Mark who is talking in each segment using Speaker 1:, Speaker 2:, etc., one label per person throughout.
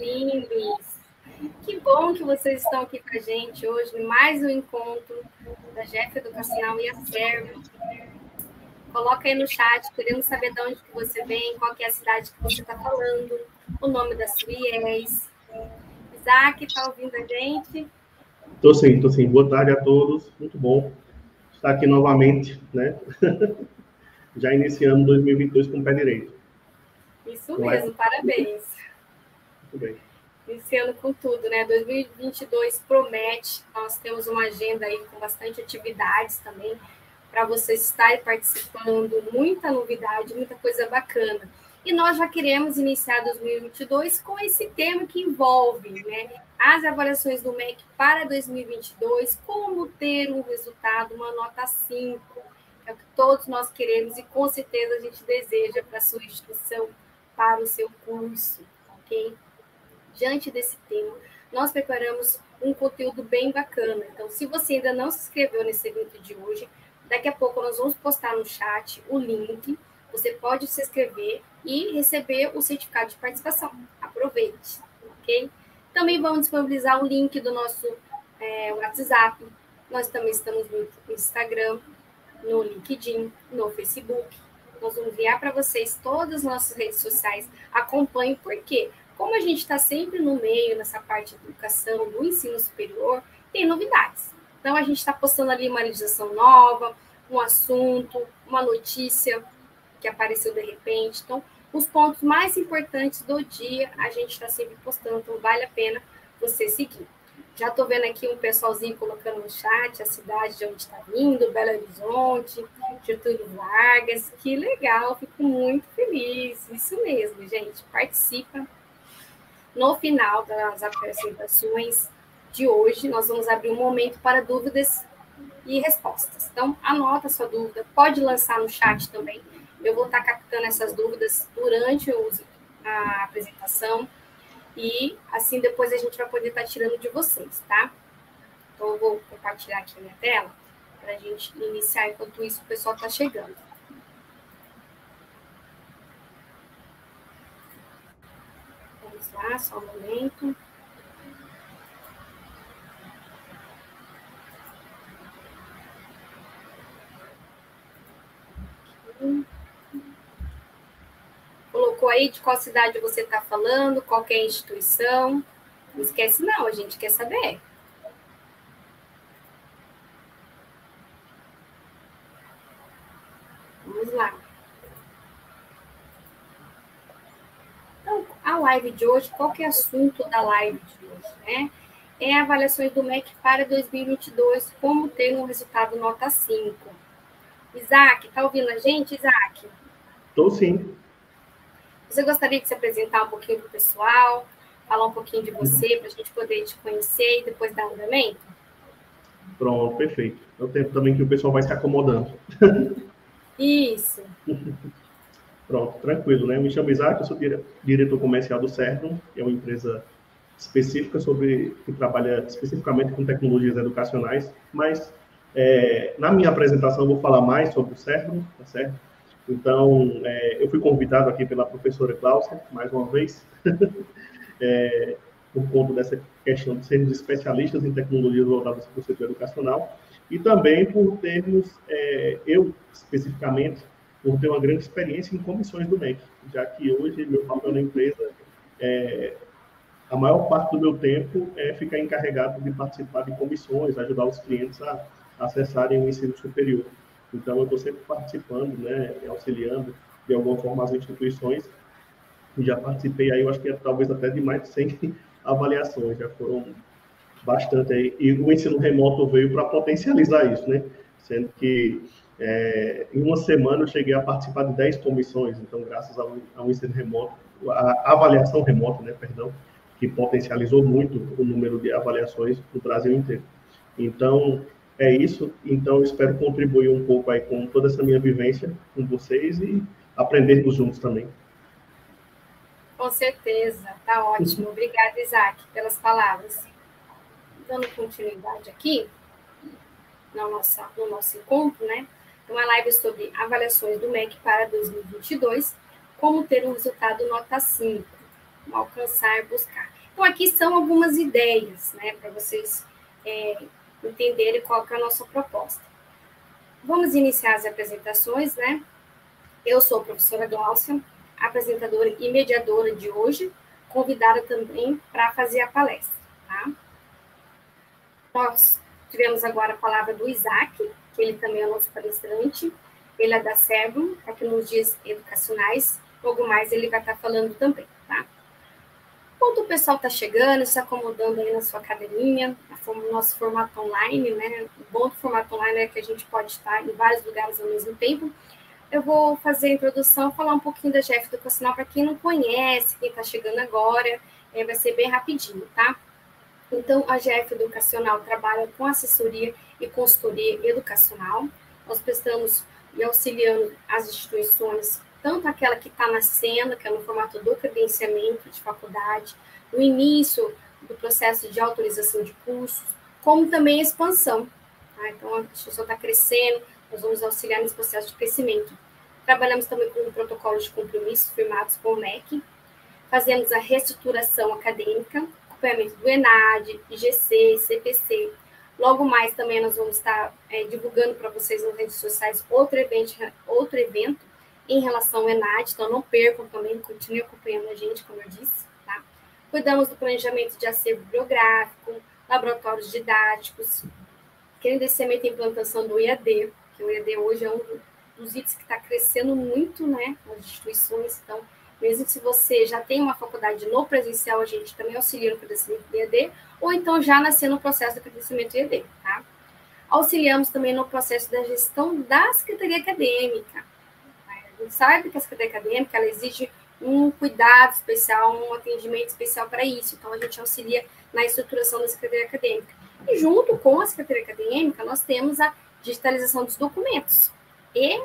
Speaker 1: lindos! Que bom que vocês estão aqui com a gente hoje, em mais um encontro da GEF Educacional e a Servo. Coloca aí no chat, queremos saber de onde que você vem, qual que é a cidade que você está falando, o nome da sua IES. Isaac, está ouvindo a gente?
Speaker 2: Estou sim. Boa tarde a todos, muito bom estar aqui novamente, né? Já iniciando 2022 com o pé direito.
Speaker 1: Isso mesmo, parabéns.
Speaker 2: Muito bem.
Speaker 1: Iniciando com tudo, né? 2022 promete, nós temos uma agenda aí com bastante atividades também, para vocês estarem participando, muita novidade, muita coisa bacana. E nós já queremos iniciar 2022 com esse tema que envolve, né, as avaliações do MEC para 2022, como ter um resultado, uma nota 5, que é o que todos nós queremos e com certeza a gente deseja para a sua instituição, para o seu curso, ok? Diante desse tema, nós preparamos um conteúdo bem bacana. Então, se você ainda não se inscreveu nesse evento de hoje, daqui a pouco nós vamos postar no chat o link. Você pode se inscrever e receber o certificado de participação. Aproveite, ok? Também vamos disponibilizar o link do nosso WhatsApp. Nós também estamos no Instagram, no LinkedIn, no Facebook. Nós vamos enviar para vocês todas as nossas redes sociais. Acompanhe, por quê? Como a gente está sempre no meio, nessa parte de educação, do ensino superior, tem novidades. Então, a gente está postando ali uma legislação nova, um assunto, uma notícia que apareceu de repente. Então, os pontos mais importantes do dia, a gente está sempre postando, então vale a pena você seguir. Já estou vendo aqui um pessoalzinho colocando no chat a cidade de onde está vindo, Belo Horizonte, Getúlio Vargas. Que legal, fico muito feliz. Isso mesmo, gente, participa. No final das apresentações de hoje, nós vamos abrir um momento para dúvidas e respostas. Então, anota a sua dúvida, pode lançar no chat também. Eu vou estar captando essas dúvidas durante a apresentação e, assim, depois a gente vai poder estar tirando de vocês, tá? Então, eu vou compartilhar aqui a minha tela para a gente iniciar, enquanto isso o pessoal está chegando. Vamos lá, só um momento. Colocou aí de qual cidade você está falando, qual que é a instituição. Não esquece não, a gente quer saber. Vamos lá. Então, a live de hoje, qual que é o assunto da live de hoje, né? É avaliações do MEC para 2022, como ter um resultado nota 5. Isaac, está ouvindo a gente, Isaac?
Speaker 2: Estou sim.
Speaker 1: Você gostaria de se apresentar um pouquinho para o pessoal, falar um pouquinho de você, para a gente poder te conhecer e depois dar andamento?
Speaker 2: Pronto, perfeito. É o tempo também que o pessoal vai se acomodando.
Speaker 1: Isso.
Speaker 2: Pronto, tranquilo, né? Eu me chamo Isaac, eu sou diretor comercial do Servo, que é uma empresa específica que trabalha especificamente com tecnologias educacionais, mas na minha apresentação eu vou falar mais sobre o Servo, tá certo? Então, eu fui convidado aqui pela professora Cláudia, mais uma vez, por conta dessa questão de sermos especialistas em tecnologias voltadas para o setor educacional, e também por termos, eu especificamente, por ter uma grande experiência em comissões do MEC, já que hoje meu papel na empresa a maior parte do meu tempo é ficar encarregado de participar de comissões, ajudar os clientes a acessarem o ensino superior. Então, eu estou sempre participando, né, auxiliando de alguma forma as instituições. Já participei aí, eu acho que talvez até de mais de 100 avaliações, já foram bastante aí. E o ensino remoto veio para potencializar isso, né? Sendo que em uma semana eu cheguei a participar de 10 comissões, então graças ao ensino remoto, a avaliação remota, né, perdão, que potencializou muito o número de avaliações no Brasil inteiro. Então, é isso. Então, eu espero contribuir um pouco aí com toda essa minha vivência com vocês e aprendermos juntos também.
Speaker 1: Com certeza, tá ótimo. Obrigada, Isaac, pelas palavras. Dando continuidade aqui no nosso encontro, né? Uma live sobre avaliações do MEC para 2022, como ter um resultado nota 5. alcançar, buscar. Então, aqui são algumas ideias, né, para vocês entenderem qual que é a nossa proposta. Vamos iniciar as apresentações, né? Eu sou a professora Gláucia, apresentadora e mediadora de hoje, convidada também para fazer a palestra, tá? Nós tivemos agora a palavra do Isaac, que ele também é o nosso palestrante, ele é da Cebrum, Tecnologias Educacionais, logo mais ele vai estar falando também, tá? Enquanto o pessoal está chegando, se acomodando aí na sua cadeirinha, no nosso formato online, né? O bom do formato online é que a gente pode estar em vários lugares ao mesmo tempo. Eu vou fazer a introdução, falar um pouquinho da GF Educacional para quem não conhece, quem está chegando agora, vai ser bem rapidinho, tá? Então, a GF Educacional trabalha com assessoria e consultoria educacional. Nós prestamos e auxiliando as instituições, tanto aquela que está nascendo, que é no formato do credenciamento de faculdade, no início do processo de autorização de cursos, como também a expansão. Tá? Então, a instituição está crescendo, nós vamos auxiliar nesse processo de crescimento. Trabalhamos também com protocolos de compromisso firmados com o MEC, fazemos a reestruturação acadêmica, acompanhamento do ENAD, IGC, CPC. Logo mais também nós vamos estar divulgando para vocês nas redes sociais outro evento em relação ao ENAD, então não percam também, continuem acompanhando a gente, como eu disse. Tá? Cuidamos do planejamento de acervo bibliográfico, laboratórios didáticos, credenciamento e implantação do IAD, que o IAD hoje é um dos itens que está crescendo muito, né, nas instituições. Então, mesmo se você já tem uma faculdade no presencial, a gente também auxilia no credenciamento do IAD, ou então já nasceu no processo do credenciamento do IAD, tá? Auxiliamos também no processo da gestão da Secretaria Acadêmica. A gente sabe que a Secretaria Acadêmica, ela exige um cuidado especial, um atendimento especial para isso. Então, a gente auxilia na estruturação da Secretaria Acadêmica. E junto com a Secretaria Acadêmica, nós temos a digitalização dos documentos. E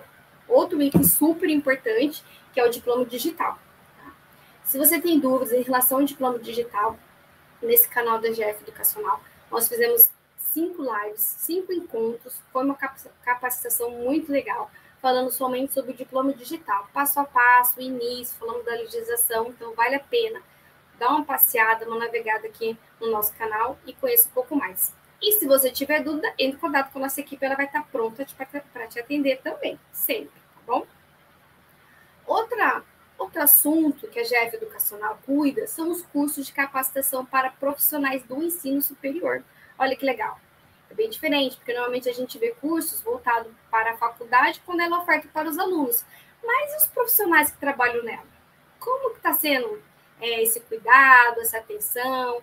Speaker 1: outro item super importante, que é o diploma digital. Tá? Se você tem dúvidas em relação ao diploma digital, nesse canal da GF Educacional, nós fizemos 5 lives, 5 encontros, foi uma capacitação muito legal, falando somente sobre o diploma digital, passo a passo, início, falando da legislação, então vale a pena dar uma passeada, uma navegada aqui no nosso canal e conheça um pouco mais. E se você tiver dúvida, entre em contato com a nossa equipe, ela vai estar pronta para te atender também, sempre, tá bom? Outro assunto que a GF Educacional cuida são os cursos de capacitação para profissionais do ensino superior. Olha que legal. É bem diferente, porque normalmente a gente vê cursos voltados para a faculdade quando ela oferta para os alunos. Mas e os profissionais que trabalham nela? Como que está sendo esse cuidado, essa atenção?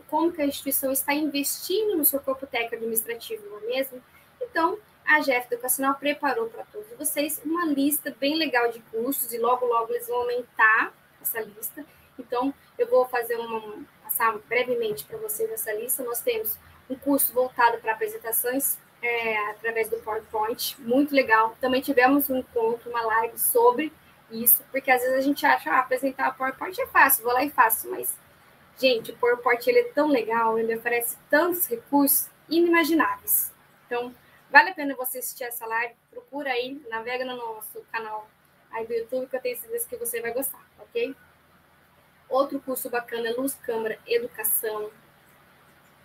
Speaker 1: Como que a instituição está investindo no seu corpo técnico administrativo, não é mesmo? Então, a GF Educacional preparou para todos vocês uma lista bem legal de cursos e logo, logo eles vão aumentar essa lista. Então, eu vou passar brevemente para vocês essa lista. Nós temos um curso voltado para apresentações através do PowerPoint, muito legal. Também tivemos um encontro, uma live sobre isso, porque às vezes a gente acha, apresentar o PowerPoint é fácil, vou lá e faço, mas, gente, o PowerPoint ele é tão legal, ele oferece tantos recursos inimagináveis. Então, vale a pena você assistir essa live, procura aí, navega no nosso canal aí do YouTube, que eu tenho certeza que você vai gostar, ok? Outro curso bacana é Luz Câmara Educação.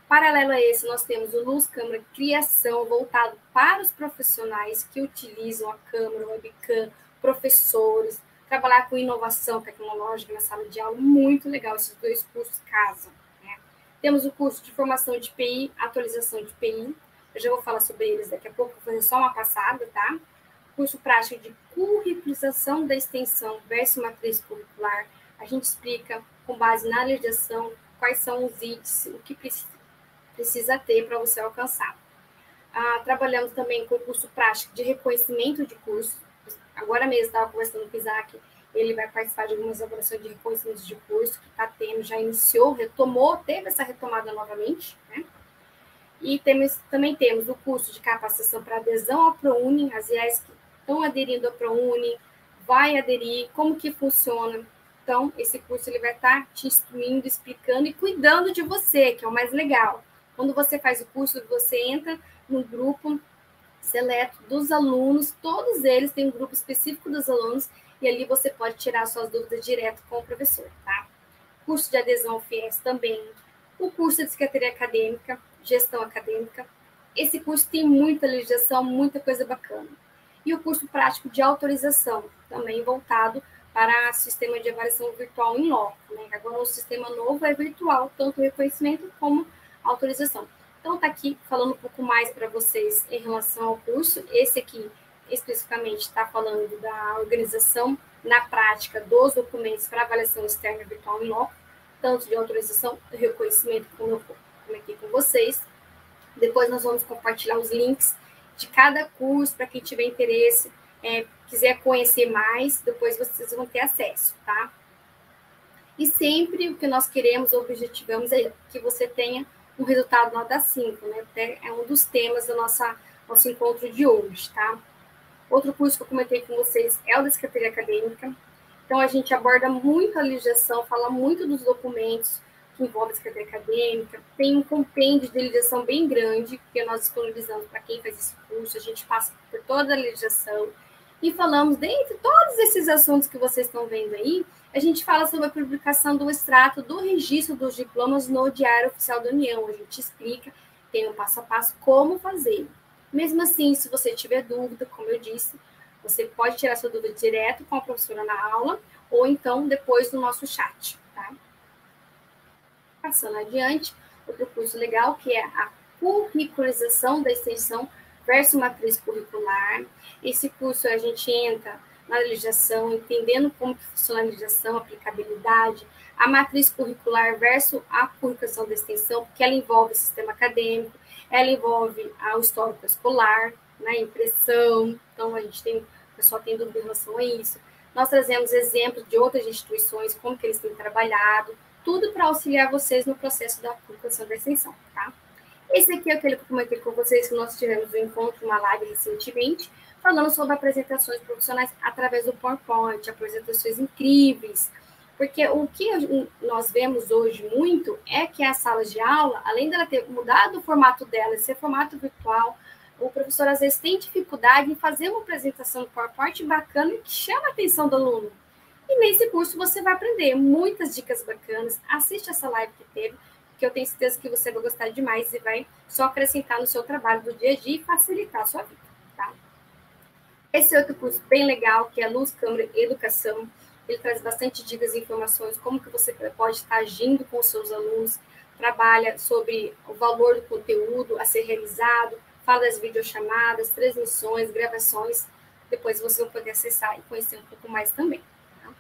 Speaker 1: Paralelo a esse, nós temos o Luz Câmara Criação, voltado para os profissionais que utilizam a câmera, o webcam, professores, trabalhar com inovação tecnológica na sala de aula, muito legal, esses 2 cursos casam. Né? Temos o curso de formação de PI, atualização de PI, eu já vou falar sobre eles daqui a pouco, vou fazer só uma passada, tá? Curso prático de curricularização da extensão versus matriz curricular, a gente explica, com base na legislação, quais são os itens, o que precisa ter para você alcançar. Trabalhamos também com o curso prático de reconhecimento de curso. Agora mesmo estava conversando com o Isaac, ele vai participar de algumas avaliações de reconhecimento de curso que está tendo, já iniciou, retomou, teve essa retomada novamente, né? E também temos o curso de capacitação para adesão ao ProUni, as IES que estão aderindo ao ProUni, vai aderir, como que funciona. Então, esse curso ele vai estar te instruindo, explicando e cuidando de você, que é o mais legal. Quando você faz o curso, você entra no grupo seleto dos alunos, todos eles têm um grupo específico dos alunos, e ali você pode tirar suas dúvidas direto com o professor, tá? curso de adesão ao FIES também, o curso de Secretaria Acadêmica, Gestão Acadêmica. Esse curso tem muita legislação, muita coisa bacana. E o curso prático de autorização, também voltado para o sistema de avaliação virtual em loco, né? Agora o sistema novo é virtual, tanto o reconhecimento como a autorização. Então, está aqui falando um pouco mais para vocês em relação ao curso. Esse aqui, especificamente, está falando da organização na prática dos documentos para avaliação externa virtual em loco, tanto de autorização e reconhecimento, como eu comentei com vocês. Depois nós vamos compartilhar os links de cada curso para quem tiver interesse, quiser conhecer mais, depois vocês vão ter acesso, tá? E sempre o que nós queremos, objetivamos, é que você tenha um resultado nota 5, né? É um dos temas do nosso encontro de hoje, tá? Outro curso que eu comentei com vocês é o da Secretaria Acadêmica. Então, a gente aborda muito a legislação, fala muito dos documentos que envolvem a Secretaria Acadêmica. Tem um compêndio de legislação bem grande, que nós disponibilizamos para quem faz esse curso. A gente passa por toda a legislação e falamos, dentre todos esses assuntos que vocês estão vendo aí, a gente fala sobre a publicação do extrato do registro dos diplomas no Diário Oficial da União. A gente explica, tem um passo a passo como fazer. Mesmo assim, se você tiver dúvida, como eu disse, você pode tirar sua dúvida direto com a professora na aula ou então depois no nosso chat, tá? Passando adiante, outro curso legal que é a curricularização da extensão versus matriz curricular. Esse curso a gente entra na legislação, entendendo como que funciona a legislação, a aplicabilidade, a matriz curricular versus a curriculação da extensão, porque ela envolve o sistema acadêmico, ela envolve o histórico escolar, né, impressão, então o pessoal tem dúvida em relação a isso. Nós trazemos exemplos de outras instituições, como que eles têm trabalhado, tudo para auxiliar vocês no processo da curriculação da extensão, tá? Esse aqui é aquele que eu comentei com vocês, que nós tivemos um encontro, uma live recentemente, falando sobre apresentações profissionais através do PowerPoint, apresentações incríveis, porque o que nós vemos hoje muito é que as salas de aula, além dela ter mudado o formato dela, ser formato virtual, o professor às vezes tem dificuldade em fazer uma apresentação no PowerPoint bacana que chama a atenção do aluno. E nesse curso você vai aprender muitas dicas bacanas, assiste essa live que teve, que eu tenho certeza que você vai gostar demais e vai só acrescentar no seu trabalho do dia a dia e facilitar a sua vida, tá? Esse outro curso bem legal, que é a Luz, Câmara e Educação, ele traz bastante dicas e informações, como que você pode estar agindo com os seus alunos, trabalha sobre o valor do conteúdo a ser realizado, fala das videochamadas, transmissões, gravações, depois vocês vão poder acessar e conhecer um pouco mais também. Tá?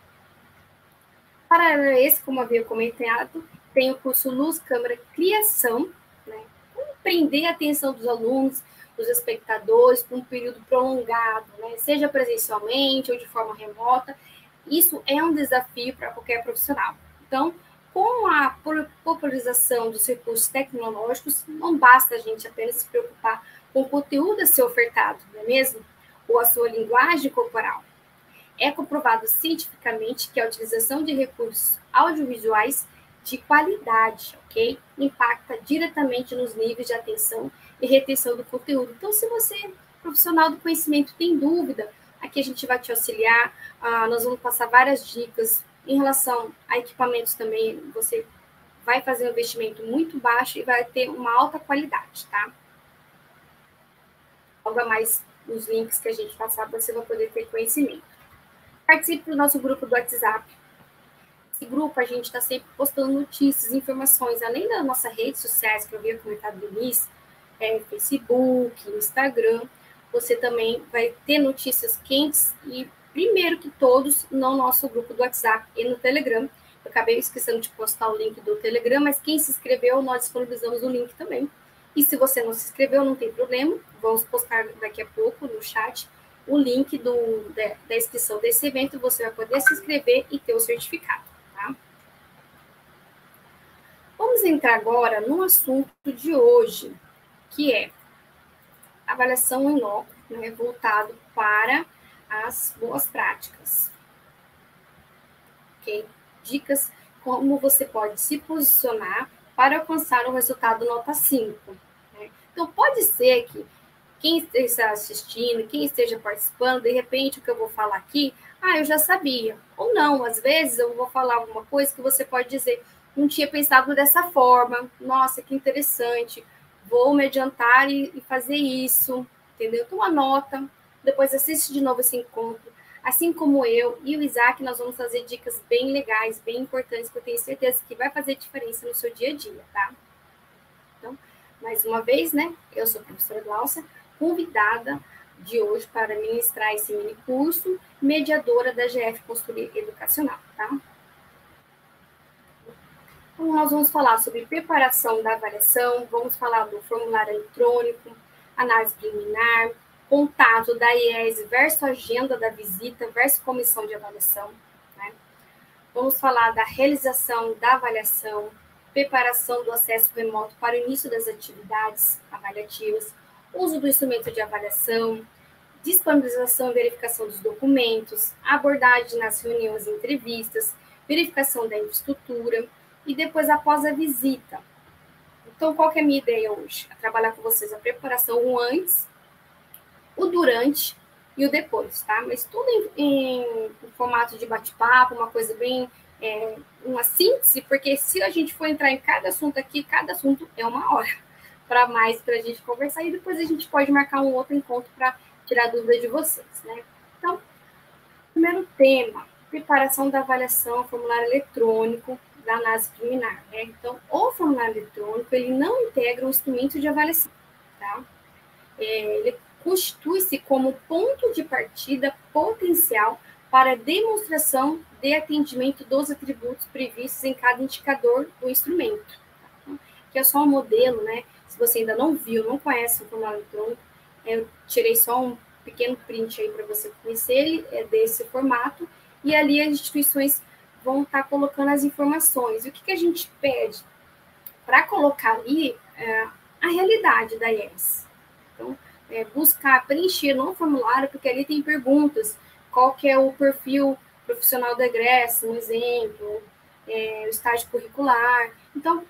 Speaker 1: Para esse, como havia comentado, tem o curso Luz, Câmara, Criação, né? Como prender a atenção dos alunos, dos espectadores, por um período prolongado, né? Seja presencialmente ou de forma remota. Isso é um desafio para qualquer profissional. Então, com a popularização dos recursos tecnológicos, não basta a gente apenas se preocupar com o conteúdo a ser ofertado, não é mesmo? Ou a sua linguagem corporal. É comprovado cientificamente que a utilização de recursos audiovisuais de qualidade, ok? Impacta diretamente nos níveis de atenção e retenção do conteúdo. Então, se você, profissional do conhecimento, tem dúvida, aqui a gente vai te auxiliar, nós vamos passar várias dicas em relação a equipamentos também. Você vai fazer um investimento muito baixo e vai ter uma alta qualidade, tá? Logo a mais nos links que a gente passar, você vai poder ter conhecimento. Participe do nosso grupo do WhatsApp. Esse grupo a gente está sempre postando notícias, informações, além das nossas redes sociais, que eu havia comentado no início, Facebook, Instagram, você também vai ter notícias quentes e, primeiro que todos, no nosso grupo do WhatsApp e no Telegram. Eu acabei esquecendo de postar o link do Telegram, mas quem se inscreveu, nós disponibilizamos o link também. E se você não se inscreveu, não tem problema, vamos postar daqui a pouco no chat o link da inscrição desse evento, você vai poder se inscrever e ter o certificado, tá? Vamos entrar agora no assunto de hoje, que é avaliação em loco, né, voltado para as boas práticas. Ok? Dicas como você pode se posicionar para alcançar o resultado nota 5. Né? Então, pode ser que quem esteja assistindo, quem esteja participando, de repente, o que eu vou falar aqui, Ah, eu já sabia. Ou não, às vezes eu vou falar alguma coisa que você pode dizer, não tinha pensado dessa forma, nossa, que interessante, vou me adiantar e fazer isso, entendeu? Então anota, depois assiste de novo esse encontro. Assim como eu e o Isaac, nós vamos fazer dicas bem legais, bem importantes, que eu tenho certeza que vai fazer diferença no seu dia a dia, tá? Então, mais uma vez, né, eu sou a professora Glaucia, convidada de hoje para ministrar esse mini curso, mediadora da GF Consultoria Educacional, tá? Então, nós vamos falar sobre preparação da avaliação, vamos falar do formulário eletrônico, análise preliminar, contato da IES versus agenda da visita versus comissão de avaliação, né? Vamos falar da realização da avaliação, preparação do acesso remoto para o início das atividades avaliativas, uso do instrumento de avaliação, disponibilização e verificação dos documentos, abordagem nas reuniões e entrevistas, verificação da infraestrutura e depois após a visita. Então, qual que é a minha ideia hoje? É trabalhar com vocês a preparação, o antes, o durante e o depois, tá? Mas tudo em formato de bate-papo, uma coisa bem, uma síntese, porque se a gente for entrar em cada assunto aqui, cada assunto é uma hora para mais para a gente conversar e depois a gente pode marcar um outro encontro para tirar dúvida de vocês, né? Então, primeiro tema, preparação da avaliação, formulário eletrônico da análise preliminar, né? Então, o formulário eletrônico, ele não integra um instrumento de avaliação, tá? Ele constitui-se como ponto de partida potencial para demonstração de atendimento dos atributos previstos em cada indicador do instrumento, tá? Que é só um modelo, né? Se você ainda não viu, não conhece o formulário eletrônico, eu tirei só um pequeno print aí para você conhecer, ele é desse formato, e ali as instituições vão estar colocando as informações. E o que a gente pede? Para colocar ali a realidade da IES. Então, buscar preencher no formulário, porque ali tem perguntas, qual que é o perfil profissional do egresso, um exemplo, o estágio curricular. Então,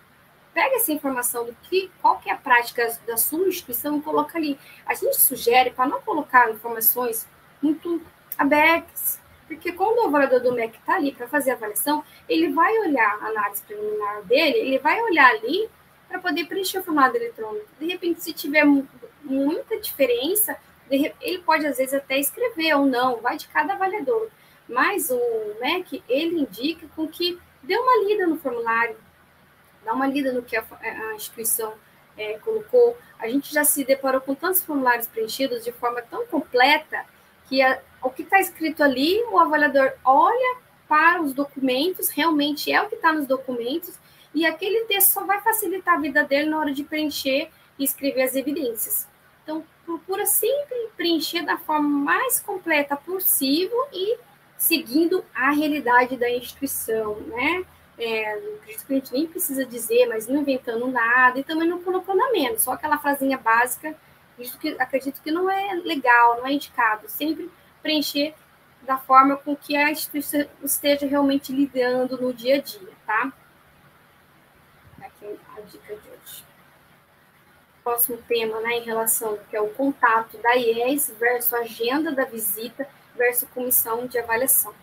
Speaker 1: pega essa informação do qual que é a prática da sua instituição e coloca ali. A gente sugere para não colocar informações muito abertas, porque quando o avaliador do MEC está ali para fazer a avaliação, ele vai olhar a análise preliminar dele, ele vai olhar ali para poder preencher o formulário eletrônico. De repente, se tiver muita diferença, ele pode, às vezes, até escrever ou não, vai de cada avaliador. Mas o MEC, ele indica com que dê uma lida no formulário, dá uma lida no que a instituição colocou. A gente já se deparou com tantos formulários preenchidos de forma tão completa que o que está escrito ali, o avaliador olha para os documentos, realmente é o que está nos documentos, e aquele texto só vai facilitar a vida dele na hora de preencher e escrever as evidências. Então, procura sempre preencher da forma mais completa possível e seguindo a realidade da instituição, né? Acredito que a gente nem precisa dizer, mas não inventando nada e também não colocando a menos, só aquela frasinha básica, acredito que não é legal, não é indicado. Sempre preencher da forma com que a instituição esteja realmente lidando no dia a dia, tá? Aqui a dica de hoje. Próximo tema, né, em relação que é o contato da IES versus agenda da visita versus comissão de avaliação.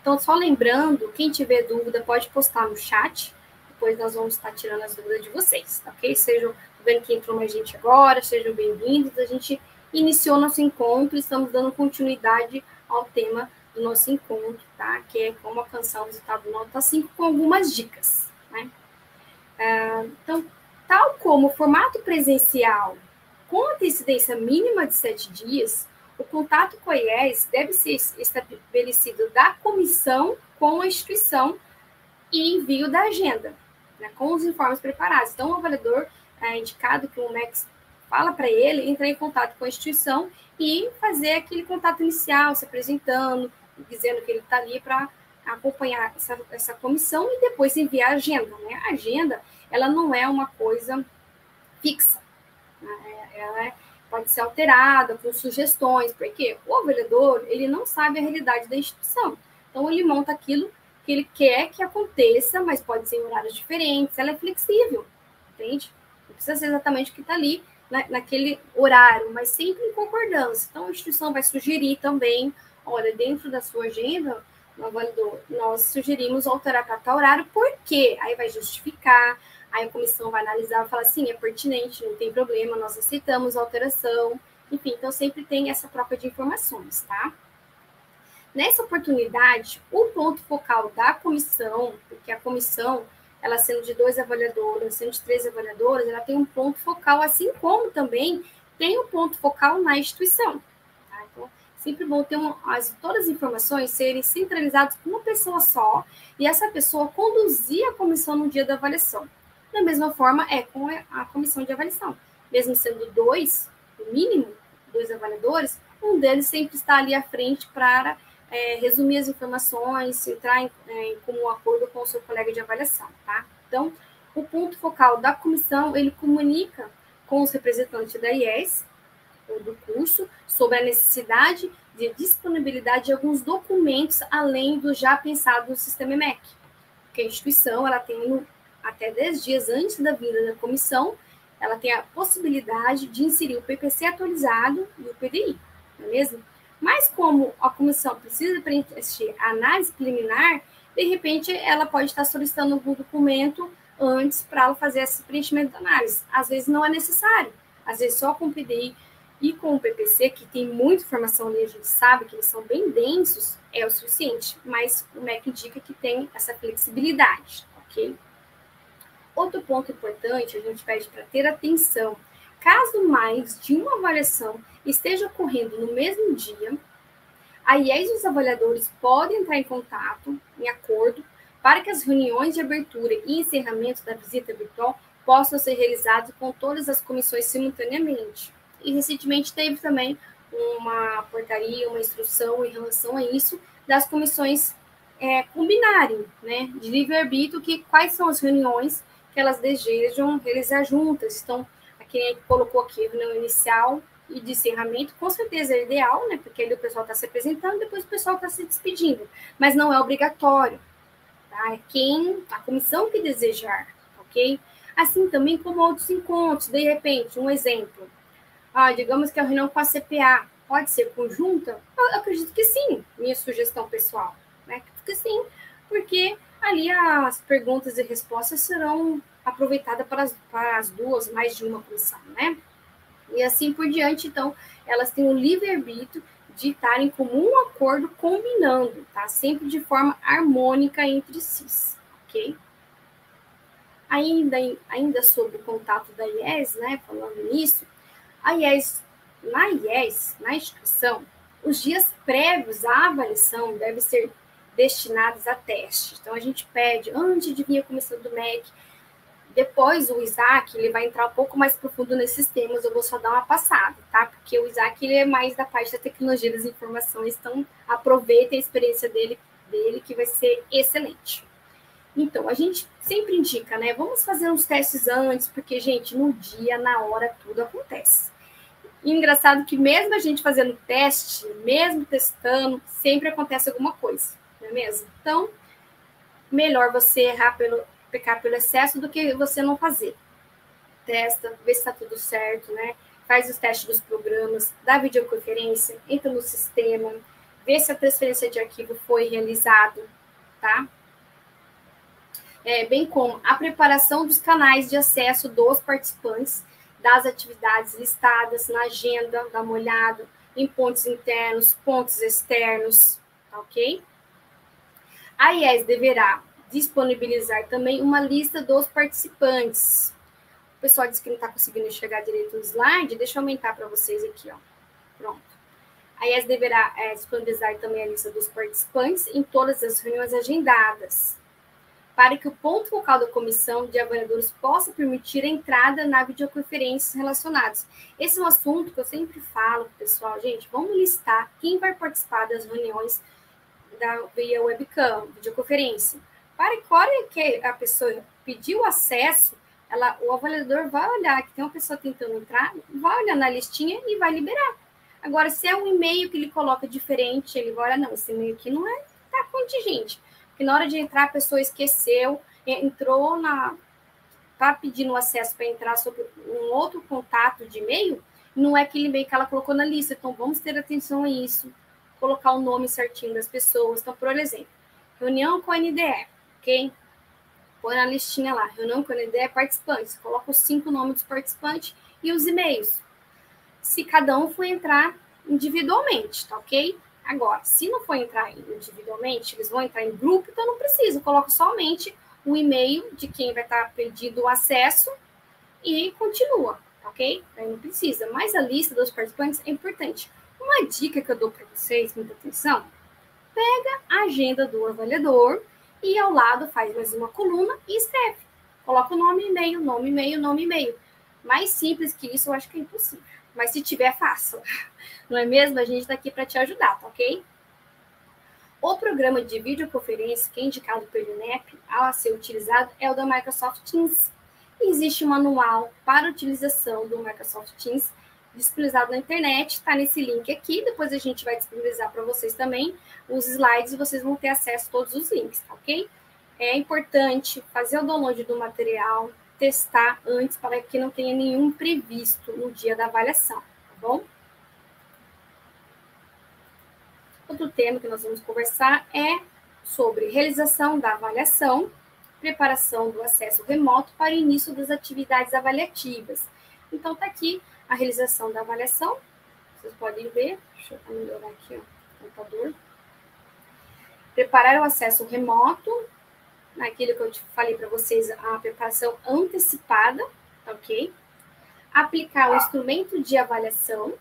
Speaker 1: Então, só lembrando, quem tiver dúvida pode postar no chat, depois nós vamos estar tirando as dúvidas de vocês, tá ok? Sejam, vendo que entrou mais gente agora, sejam bem-vindos. A gente iniciou nosso encontro e estamos dando continuidade ao tema do nosso encontro, tá? Que é como alcançar o resultado do nota 5 com algumas dicas, né? Então, tal como o formato presencial com antecedência mínima de 7 dias, o contato com a IES deve ser estabelecido da comissão com a instituição e envio da agenda, né, com os informes preparados. Então, o avaliador é indicado que o MEC fala para ele entrar em contato com a instituição e fazer aquele contato inicial, se apresentando, dizendo que ele está ali para acompanhar essa comissão e depois enviar a agenda, né? A agenda, ela não é uma coisa fixa, né? Ela pode ser alterada com sugestões, porque o avaliador, ele não sabe a realidade da instituição. Então, ele monta aquilo que ele quer que aconteça, mas pode ser em horários diferentes, ela é flexível, entende? Não precisa ser exatamente o que está ali naquele horário, mas sempre em concordância. Então, a instituição vai sugerir também, olha, dentro da sua agenda, no avaliador, nós sugerimos alterar para tal horário, por quê? Aí vai justificar, aí a comissão vai analisar, vai falar assim, é pertinente, não tem problema, nós aceitamos a alteração, enfim, então sempre tem essa troca de informações, tá? Nessa oportunidade, o ponto focal da comissão, porque a comissão, ela sendo de 2 avaliadores, sendo de 3 avaliadores, ela tem um ponto focal, assim como também tem um ponto focal na instituição. Tá? Então, sempre bom ter todas as informações serem centralizadas por uma pessoa só e essa pessoa conduzir a comissão no dia da avaliação. Da mesma forma, é com a comissão de avaliação. Mesmo sendo 2, no mínimo, 2 avaliadores, um deles sempre está ali à frente para resumir as informações, entrar em comum acordo com o seu colega de avaliação, tá? Então, o ponto focal da comissão, ele comunica com os representantes da IES, ou do curso, sobre a necessidade de disponibilidade de alguns documentos, além do já pensado no sistema EMEC. Porque a instituição, ela tem, até 10 dias antes da vinda da comissão, ela tem a possibilidade de inserir o PPC atualizado e o PDI, não é mesmo? Mas como a comissão precisa preencher a análise preliminar, de repente ela pode estar solicitando algum documento antes para ela fazer esse preenchimento da análise. Às vezes não é necessário. Às vezes só com o PDI e com o PPC, que tem muita informação ali, a gente sabe que eles são bem densos, é o suficiente. Mas o MEC indica que tem essa flexibilidade, ok? Outro ponto importante, a gente pede para ter atenção. Caso mais de uma avaliação esteja ocorrendo no mesmo dia, a IES e os avaliadores podem entrar em contato, em acordo, para que as reuniões de abertura e encerramento da visita virtual possam ser realizadas com todas as comissões simultaneamente. E recentemente teve também uma portaria, uma instrução em relação a isso, das comissões combinarem, né, de livre-arbítrio, quais são as reuniões que elas desejam realizar juntas. Então, quem colocou aqui a reunião inicial e de encerramento, com certeza é ideal, né? Porque aí o pessoal está se apresentando, depois o pessoal está se despedindo. Mas não é obrigatório, tá? É a comissão que desejar, ok? Assim também como outros encontros, de repente, um exemplo. Digamos que a reunião com a CPA pode ser conjunta? Eu acredito que sim, minha sugestão pessoal, né? Acredito que sim, porque ali as perguntas e respostas serão aproveitadas para as duas, mais de uma comissão, né? E assim por diante, então, elas têm o livre-arbítrio de estarem em comum acordo, combinando, tá? Sempre de forma harmônica entre si, ok? Ainda sobre o contato da IES, né? Falando nisso, na IES, na instituição, os dias prévios à avaliação devem ser destinados a teste. Então, a gente pede, antes de vir a comissão do MEC, depois o Isaac, ele vai entrar um pouco mais profundo nesses temas, eu vou só dar uma passada, tá? Porque o Isaac, ele é mais da parte da tecnologia das informações, então aproveitem a experiência dele que vai ser excelente. Então, a gente sempre indica, né? Vamos fazer uns testes antes, porque, gente, no dia, na hora, tudo acontece. E engraçado que mesmo a gente fazendo teste, mesmo testando, sempre acontece alguma coisa, não é mesmo? Então, melhor você pecar pelo excesso do que você não fazer. Testa, vê se está tudo certo, né? Faz os testes dos programas, dá videoconferência, entra no sistema, vê se a transferência de arquivo foi realizada, tá? Bem como a preparação dos canais de acesso dos participantes das atividades listadas na agenda, dá uma olhada em pontos internos, pontos externos, tá ok? A IES deverá disponibilizar também uma lista dos participantes. O pessoal disse que não está conseguindo enxergar direito no slide, deixa eu aumentar para vocês aqui, ó. Pronto. A IES deverá disponibilizar também a lista dos participantes em todas as reuniões agendadas, para que o ponto focal da comissão de avaliadores possa permitir a entrada na videoconferência relacionadas. Esse é um assunto que eu sempre falo, pessoal, gente, vamos listar quem vai participar das reuniões via webcam, videoconferência. Para que, hora que a pessoa pediu acesso, o avaliador vai olhar que tem uma pessoa tentando entrar, vai olhar na listinha e vai liberar. Agora, se é um e-mail que ele coloca diferente, ele vai olhar, não, esse e-mail aqui não está contingente. Porque na hora de entrar, a pessoa esqueceu, entrou está pedindo acesso para entrar sobre um outro contato de e-mail, não é aquele e-mail que ela colocou na lista. Então, vamos ter atenção a isso, colocar o nome certinho das pessoas. Então, por exemplo, reunião com a NDE, ok? Põe na listinha lá, reunião com a NDE, participantes. Coloca os 5 nomes dos participantes e os e-mails. Se cada um for entrar individualmente, tá ok? Agora, se não for entrar individualmente, eles vão entrar em grupo, então não precisa. Coloca somente o e-mail de quem vai estar pedindo o acesso e continua, ok? Aí não precisa. Mas a lista dos participantes é importante. Uma dica que eu dou para vocês, muita atenção, pega a agenda do avaliador e ao lado faz mais uma coluna e escreve. Coloca o nome, e-mail, nome, e-mail, nome, e-mail. Mais simples que isso, eu acho que é impossível. Mas se tiver, faça. Não é mesmo? A gente está aqui para te ajudar, tá ok? O programa de videoconferência que é indicado pelo INEP a ser utilizado é o da Microsoft Teams. Existe um manual para utilização do Microsoft Teams disponibilizado na internet, está nesse link aqui, depois a gente vai disponibilizar para vocês também os slides e vocês vão ter acesso a todos os links, tá ok? É importante fazer o download do material, testar antes para que não tenha nenhum previsto no dia da avaliação, tá bom? Outro tema que nós vamos conversar é sobre realização da avaliação, preparação do acesso remoto para o início das atividades avaliativas. Então, está aqui a realização da avaliação. Vocês podem ver. Deixa eu melhorar aqui o computador. Preparar o acesso remoto, naquilo que eu falei para vocês, a preparação antecipada, tá ok? Aplicar o instrumento de avaliação.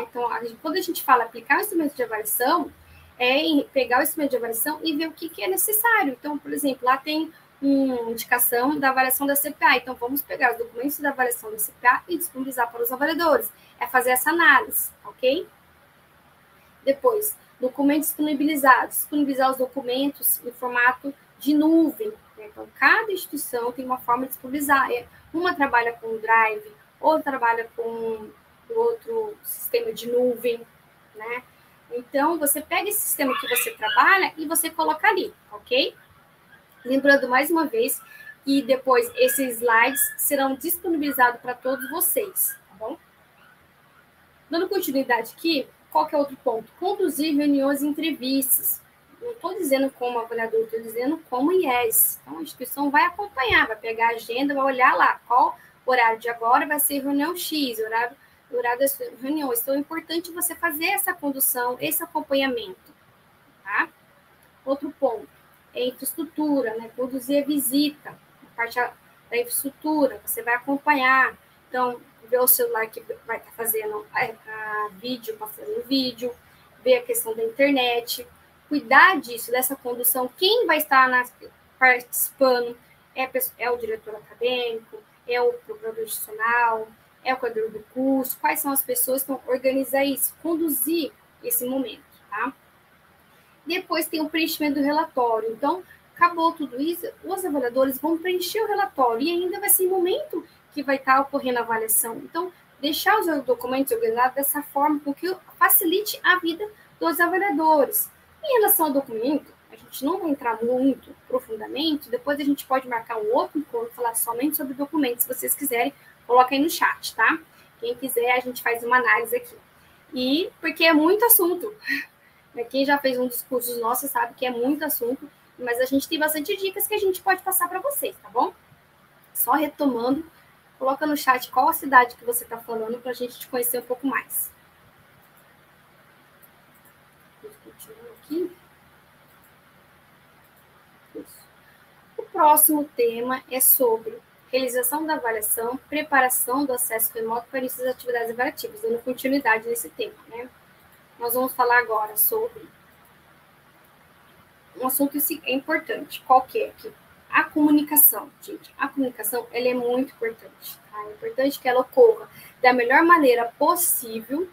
Speaker 1: Então, quando a gente fala aplicar o instrumento de avaliação, é pegar o instrumento de avaliação e ver o que é necessário. Então, por exemplo, lá tem uma indicação da avaliação da CPA. Então, vamos pegar os documentos da avaliação da CPA e disponibilizar para os avaliadores. É fazer essa análise, ok? Depois, documentos disponibilizados. Disponibilizar os documentos em formato de nuvem. Então, cada instituição tem uma forma de disponibilizar. Uma trabalha com o Drive, outra trabalha com outro sistema de nuvem, né? Então, você pega esse sistema que você trabalha e você coloca ali, ok? Lembrando mais uma vez que depois esses slides serão disponibilizados para todos vocês, tá bom? Dando continuidade aqui, qual que é outro ponto? Conduzir reuniões e entrevistas. Não estou dizendo como avaliador, estou dizendo como IES. Então, a instituição vai acompanhar, vai pegar a agenda, vai olhar lá qual horário de agora vai ser reunião X, horário das reuniões. Então, é importante você fazer essa condução, esse acompanhamento, tá? Outro ponto é infraestrutura, né? Conduzir a visita, a parte da infraestrutura, você vai acompanhar. Então, ver o celular que vai estar fazendo a vídeo, passando o vídeo, ver a questão da internet, cuidar disso, dessa condução. Quem vai estar participando é o diretor acadêmico, é o procurador institucional, é o coordenador do curso, quais são as pessoas que vão organizar isso, conduzir esse momento, tá? Depois tem o preenchimento do relatório. Então, acabou tudo isso, os avaliadores vão preencher o relatório e ainda vai ser o momento que vai estar ocorrendo a avaliação. Então, deixar os documentos organizados dessa forma, porque facilite a vida dos avaliadores. Em relação ao documento, a gente não vai entrar muito profundamente, depois a gente pode marcar um outro encontro, falar somente sobre documentos, se vocês quiserem, coloca aí no chat, tá? Quem quiser, a gente faz uma análise aqui. E porque é muito assunto. Quem já fez um dos cursos nossos sabe que é muito assunto, mas a gente tem bastante dicas que a gente pode passar para vocês, tá bom? Só retomando, coloca no chat qual a cidade que você está falando para a gente te conhecer um pouco mais. Vamos continuar aqui. Isso. O próximo tema é sobre realização da avaliação, preparação do acesso remoto para início das atividades avaliativas, dando continuidade nesse tema, né? Nós vamos falar agora sobre um assunto importante. Qual que é? A comunicação, gente. A comunicação, ela é muito importante. Tá? É importante que ela ocorra da melhor maneira possível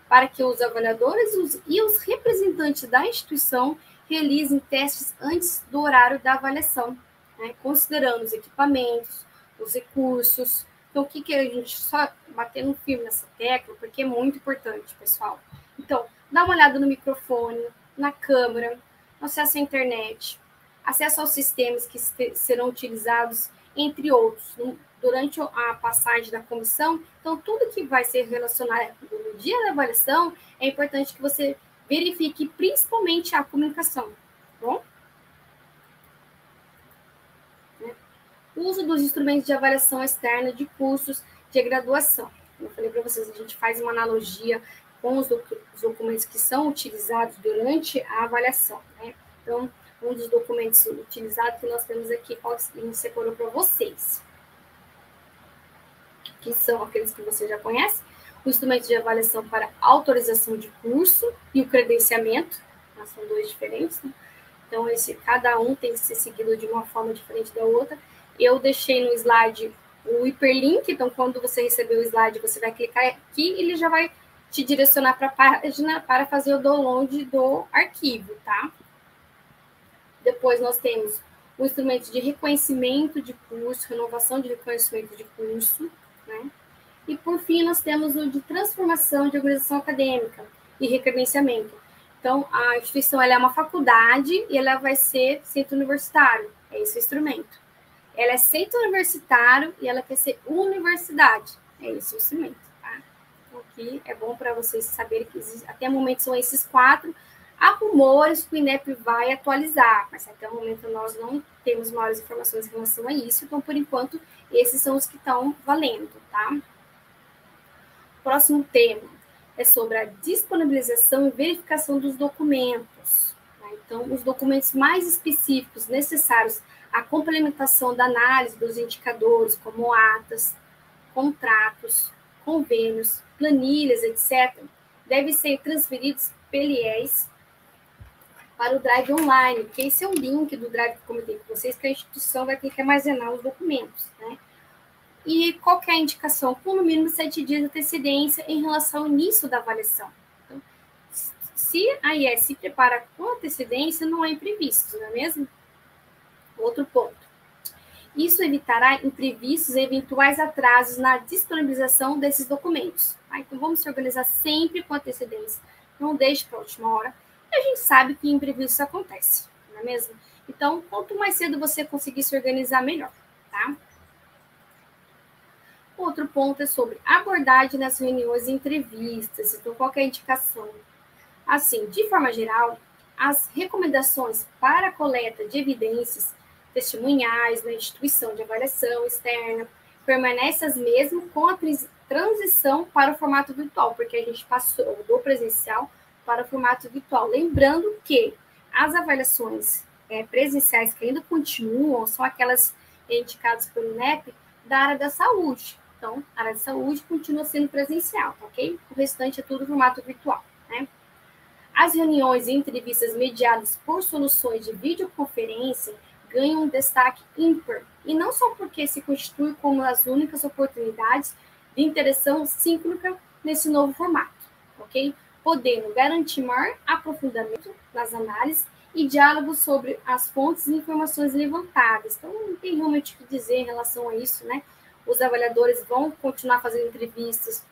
Speaker 1: para que os avaliadores e os representantes da instituição realizem testes antes do horário da avaliação, né? Considerando os equipamentos, os recursos. Então, o que a gente só bater no firme nessa tecla, porque é muito importante, pessoal. Então, dá uma olhada no microfone, na câmera, no acesso à internet, acesso aos sistemas que serão utilizados entre outros, durante a passagem da comissão. Então, tudo que vai ser relacionado no dia da avaliação, é importante que você verifique principalmente a comunicação, tá bom? O uso dos instrumentos de avaliação externa de cursos de graduação. Como eu falei para vocês, a gente faz uma analogia com os documentos que são utilizados durante a avaliação, né? Então, um dos documentos utilizados que nós temos aqui, a gente separou para vocês, que são aqueles que você já conhece: o instrumento de avaliação para autorização de curso e o credenciamento, são dois diferentes, né? Então, cada um tem que ser seguido de uma forma diferente da outra. Eu deixei no slide o hiperlink, então, quando você receber o slide, você vai clicar aqui e ele já vai te direcionar para a página para fazer o download do arquivo, tá? Depois, nós temos o instrumento de reconhecimento de curso, renovação de reconhecimento de curso, né? E, por fim, nós temos o de transformação de organização acadêmica e recredenciamento. Então, a instituição ela é uma faculdade e ela vai ser centro universitário, é esse o instrumento. Ela é centro universitário e ela quer ser universidade, é esse o instrumento, tá? Então, aqui é bom para vocês saberem que até o momento são esses 4. Há rumores que o INEP vai atualizar, mas até o momento nós não temos maiores informações em relação a isso, então, por enquanto, esses são os que estão valendo, tá? Próximo tema é sobre a disponibilização e verificação dos documentos, né? Então, os documentos mais específicos necessários à complementação da análise dos indicadores, como atas, contratos, convênios, planilhas, etc., devem ser transferidos PLEs para o Drive Online, que esse é o link do Drive que eu comentei com vocês, que a instituição vai ter que armazenar os documentos, né? E qualquer indicação com no mínimo 7 dias de antecedência em relação ao início da avaliação. Então, se a IES se prepara com antecedência, não há imprevistos, não é mesmo? Outro ponto. Isso evitará imprevistos e eventuais atrasos na disponibilização desses documentos, tá? Então, vamos se organizar sempre com antecedência. Não deixe para a última hora. E a gente sabe que imprevistos acontecem, não é mesmo? Então, quanto mais cedo você conseguir se organizar, melhor, tá? Outro ponto é sobre abordagem nas reuniões e entrevistas. Então, qual é a indicação? Assim, de forma geral, as recomendações para a coleta de evidências testemunhais na instituição de avaliação externa permanecem as mesmas com a transição para o formato virtual, porque a gente passou do presencial para o formato virtual. Lembrando que as avaliações presenciais que ainda continuam são aquelas indicadas pelo INEP da área da saúde. Então, a área de saúde continua sendo presencial, ok? O restante é tudo formato virtual, né? As reuniões e entrevistas mediadas por soluções de videoconferência ganham um destaque ímpar, e não só porque se constitui como as únicas oportunidades de interação síncrona nesse novo formato, ok? Podendo garantir maior aprofundamento nas análises e diálogos sobre as fontes e informações levantadas. Então, não tem realmente o que dizer em relação a isso, né? Os avaliadores vão continuar fazendo entrevistas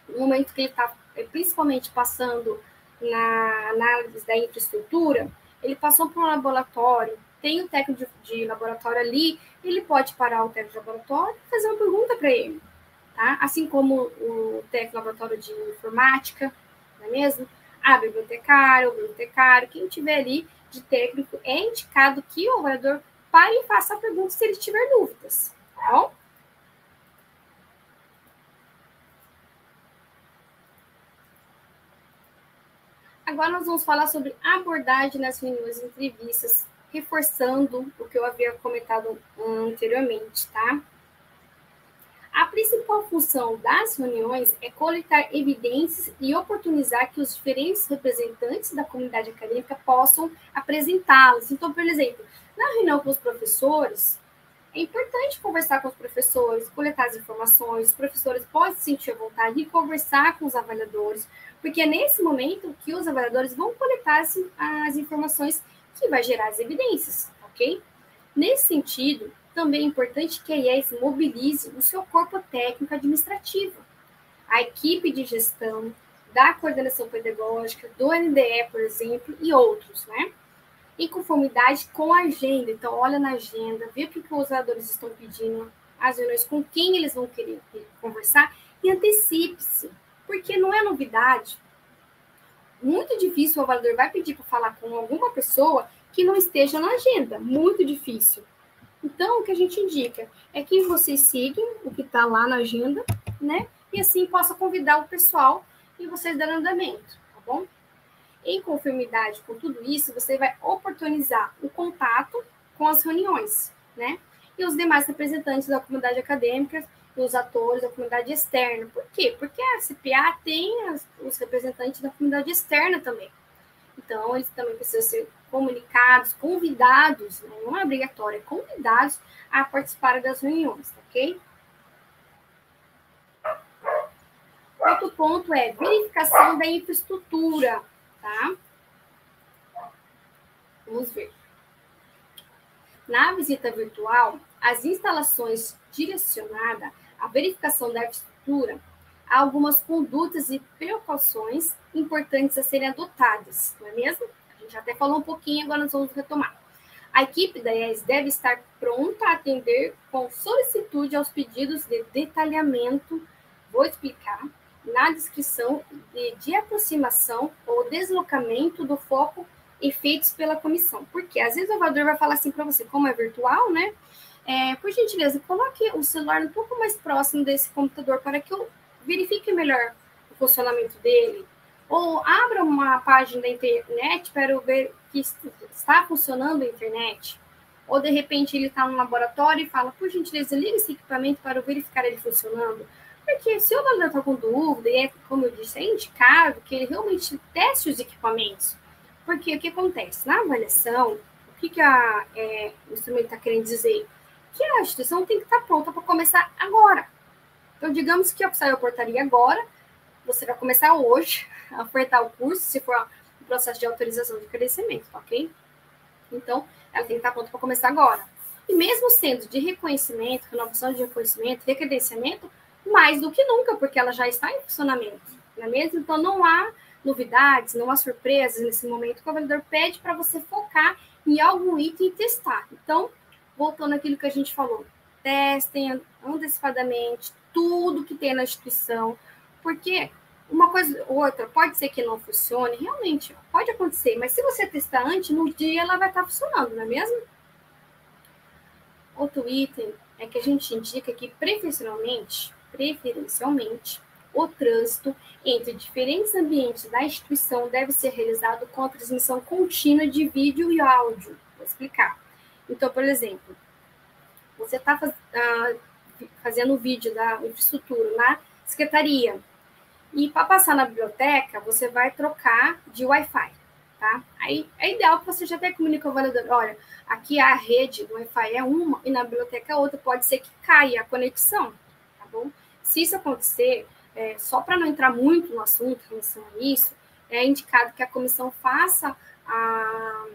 Speaker 1: no momento que ele está, principalmente, passando na análise da infraestrutura. Ele passou por um laboratório, tem o técnico de laboratório ali, ele pode parar o técnico de laboratório e fazer uma pergunta para ele, tá? Assim como o técnico de laboratório de informática, não é mesmo? A bibliotecário, o bibliotecário, quem tiver ali de técnico, é indicado que o avaliador pare e faça a pergunta se ele tiver dúvidas, tá bom? Agora nós vamos falar sobre abordagem nas reuniões e entrevistas, reforçando o que eu havia comentado anteriormente, tá? A principal função das reuniões é coletar evidências e oportunizar que os diferentes representantes da comunidade acadêmica possam apresentá-las. Então, por exemplo, na reunião com os professores, é importante conversar com os professores, coletar as informações, os professores podem se sentir à vontade de conversar com os avaliadores, porque é nesse momento que os avaliadores vão coletar as informações que vai gerar as evidências, ok? Nesse sentido, também é importante que a IES mobilize o seu corpo técnico administrativo, a equipe de gestão, da coordenação pedagógica, do NDE, por exemplo, e outros, né? em conformidade com a agenda. Então, olha na agenda, vê o que os usuários estão pedindo, as reuniões, com quem eles vão querer conversar, e antecipe-se, porque não é novidade. Muito difícil o avaliador vai pedir para falar com alguma pessoa que não esteja na agenda, muito difícil. Então, o que a gente indica é que vocês sigam o que está lá na agenda, né? E assim possa convidar o pessoal e vocês darem andamento, tá bom? Em conformidade com tudo isso, você vai oportunizar o contato com as reuniões, né? E os demais representantes da comunidade acadêmica, os atores da comunidade externa. Por quê? Porque a CPA tem os representantes da comunidade externa também. Então, eles também precisam ser comunicados, convidados, né? Não é obrigatório, é convidados a participar das reuniões, ok? Outro ponto é verificação da infraestrutura, tá? Vamos ver. Na visita virtual, as instalações direcionadas à verificação da infraestrutura, há algumas condutas e precauções importantes a serem adotadas, não é mesmo? A gente até falou um pouquinho, agora nós vamos retomar. A equipe da IES deve estar pronta a atender com solicitude aos pedidos de detalhamento, vou explicar, na descrição de aproximação ou deslocamento do foco e feitos pela comissão. Porque às vezes o avaliador vai falar assim para você, como é virtual, né? Por gentileza, coloque o celular um pouco mais próximo desse computador para que eu verifique melhor o funcionamento dele. Ou abra uma página da internet para eu ver que está funcionando a internet. Ou, de repente, ele está no laboratório e fala, por gentileza, liga esse equipamento para eu verificar ele funcionando. Porque se o avaliador está com dúvida, e como eu disse, é indicado que ele realmente teste os equipamentos. Porque o que acontece? Na avaliação, o que o instrumento está querendo dizer? Que a instituição tem que estar pronta para começar agora. Então, digamos que saiu a portaria agora, você vai começar hoje a ofertar o curso, se for um processo de autorização de credenciamento, ok? Então, ela tem que estar pronta para começar agora. E mesmo sendo de reconhecimento, renovação de reconhecimento, recredenciamento, mais do que nunca, porque ela já está em funcionamento, não é mesmo? Então, não há novidades, não há surpresas nesse momento que o avaliador pede para você focar em algum item e testar. Então, voltando àquilo que a gente falou, testem antecipadamente tudo que tem na instituição, porque uma coisa ou outra pode ser que não funcione, realmente pode acontecer, mas se você testar antes, no dia ela vai estar funcionando, não é mesmo? Outro item é que a gente indica que preferencialmente, o trânsito entre diferentes ambientes da instituição deve ser realizado com a transmissão contínua de vídeo e áudio. Vou explicar. Então, por exemplo, você está fazendo o vídeo da infraestrutura na secretaria e para passar na biblioteca, você vai trocar de Wi-Fi, tá? Aí é ideal que você já até comunique com o avaliador, olha, aqui a rede do Wi-Fi é uma e na biblioteca é outra, pode ser que caia a conexão, tá bom? Se isso acontecer, só para não entrar muito no assunto em relação a isso, é indicado que a comissão faça a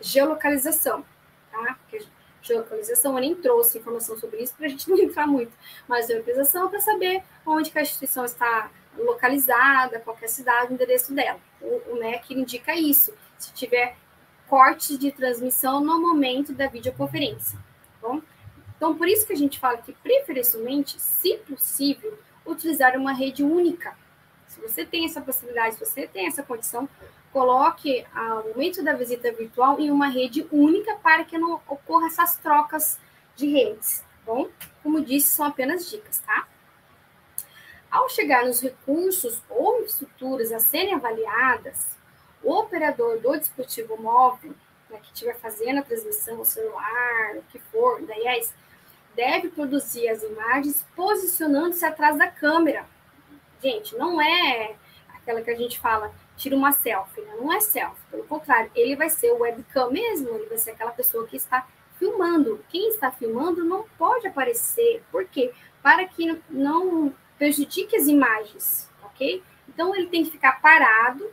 Speaker 1: geolocalização, tá? Porque geolocalização, eu nem trouxe informação sobre isso para a gente não entrar muito, mas geolocalização para saber onde que a instituição está localizada, qualquer cidade, o endereço dela. O MEC indica isso, se tiver cortes de transmissão no momento da videoconferência, tá bom? Então, por isso que a gente fala que, preferencialmente, se possível, utilizar uma rede única. Se você tem essa possibilidade, se você tem essa condição, coloque o momento da visita virtual em uma rede única para que não ocorra essas trocas de redes, tá bom? Como disse, são apenas dicas, tá? Ao chegar nos recursos ou estruturas a serem avaliadas, o operador do dispositivo móvel, né, que estiver fazendo a transmissão, o celular, o que for, da IES, deve produzir as imagens posicionando-se atrás da câmera. Gente, não é aquela que a gente fala, tira uma selfie, né? Não é selfie, pelo contrário, ele vai ser o webcam mesmo, ele vai ser aquela pessoa que está filmando. Quem está filmando não pode aparecer, por quê? Para que não prejudique as imagens, ok? Então, ele tem que ficar parado,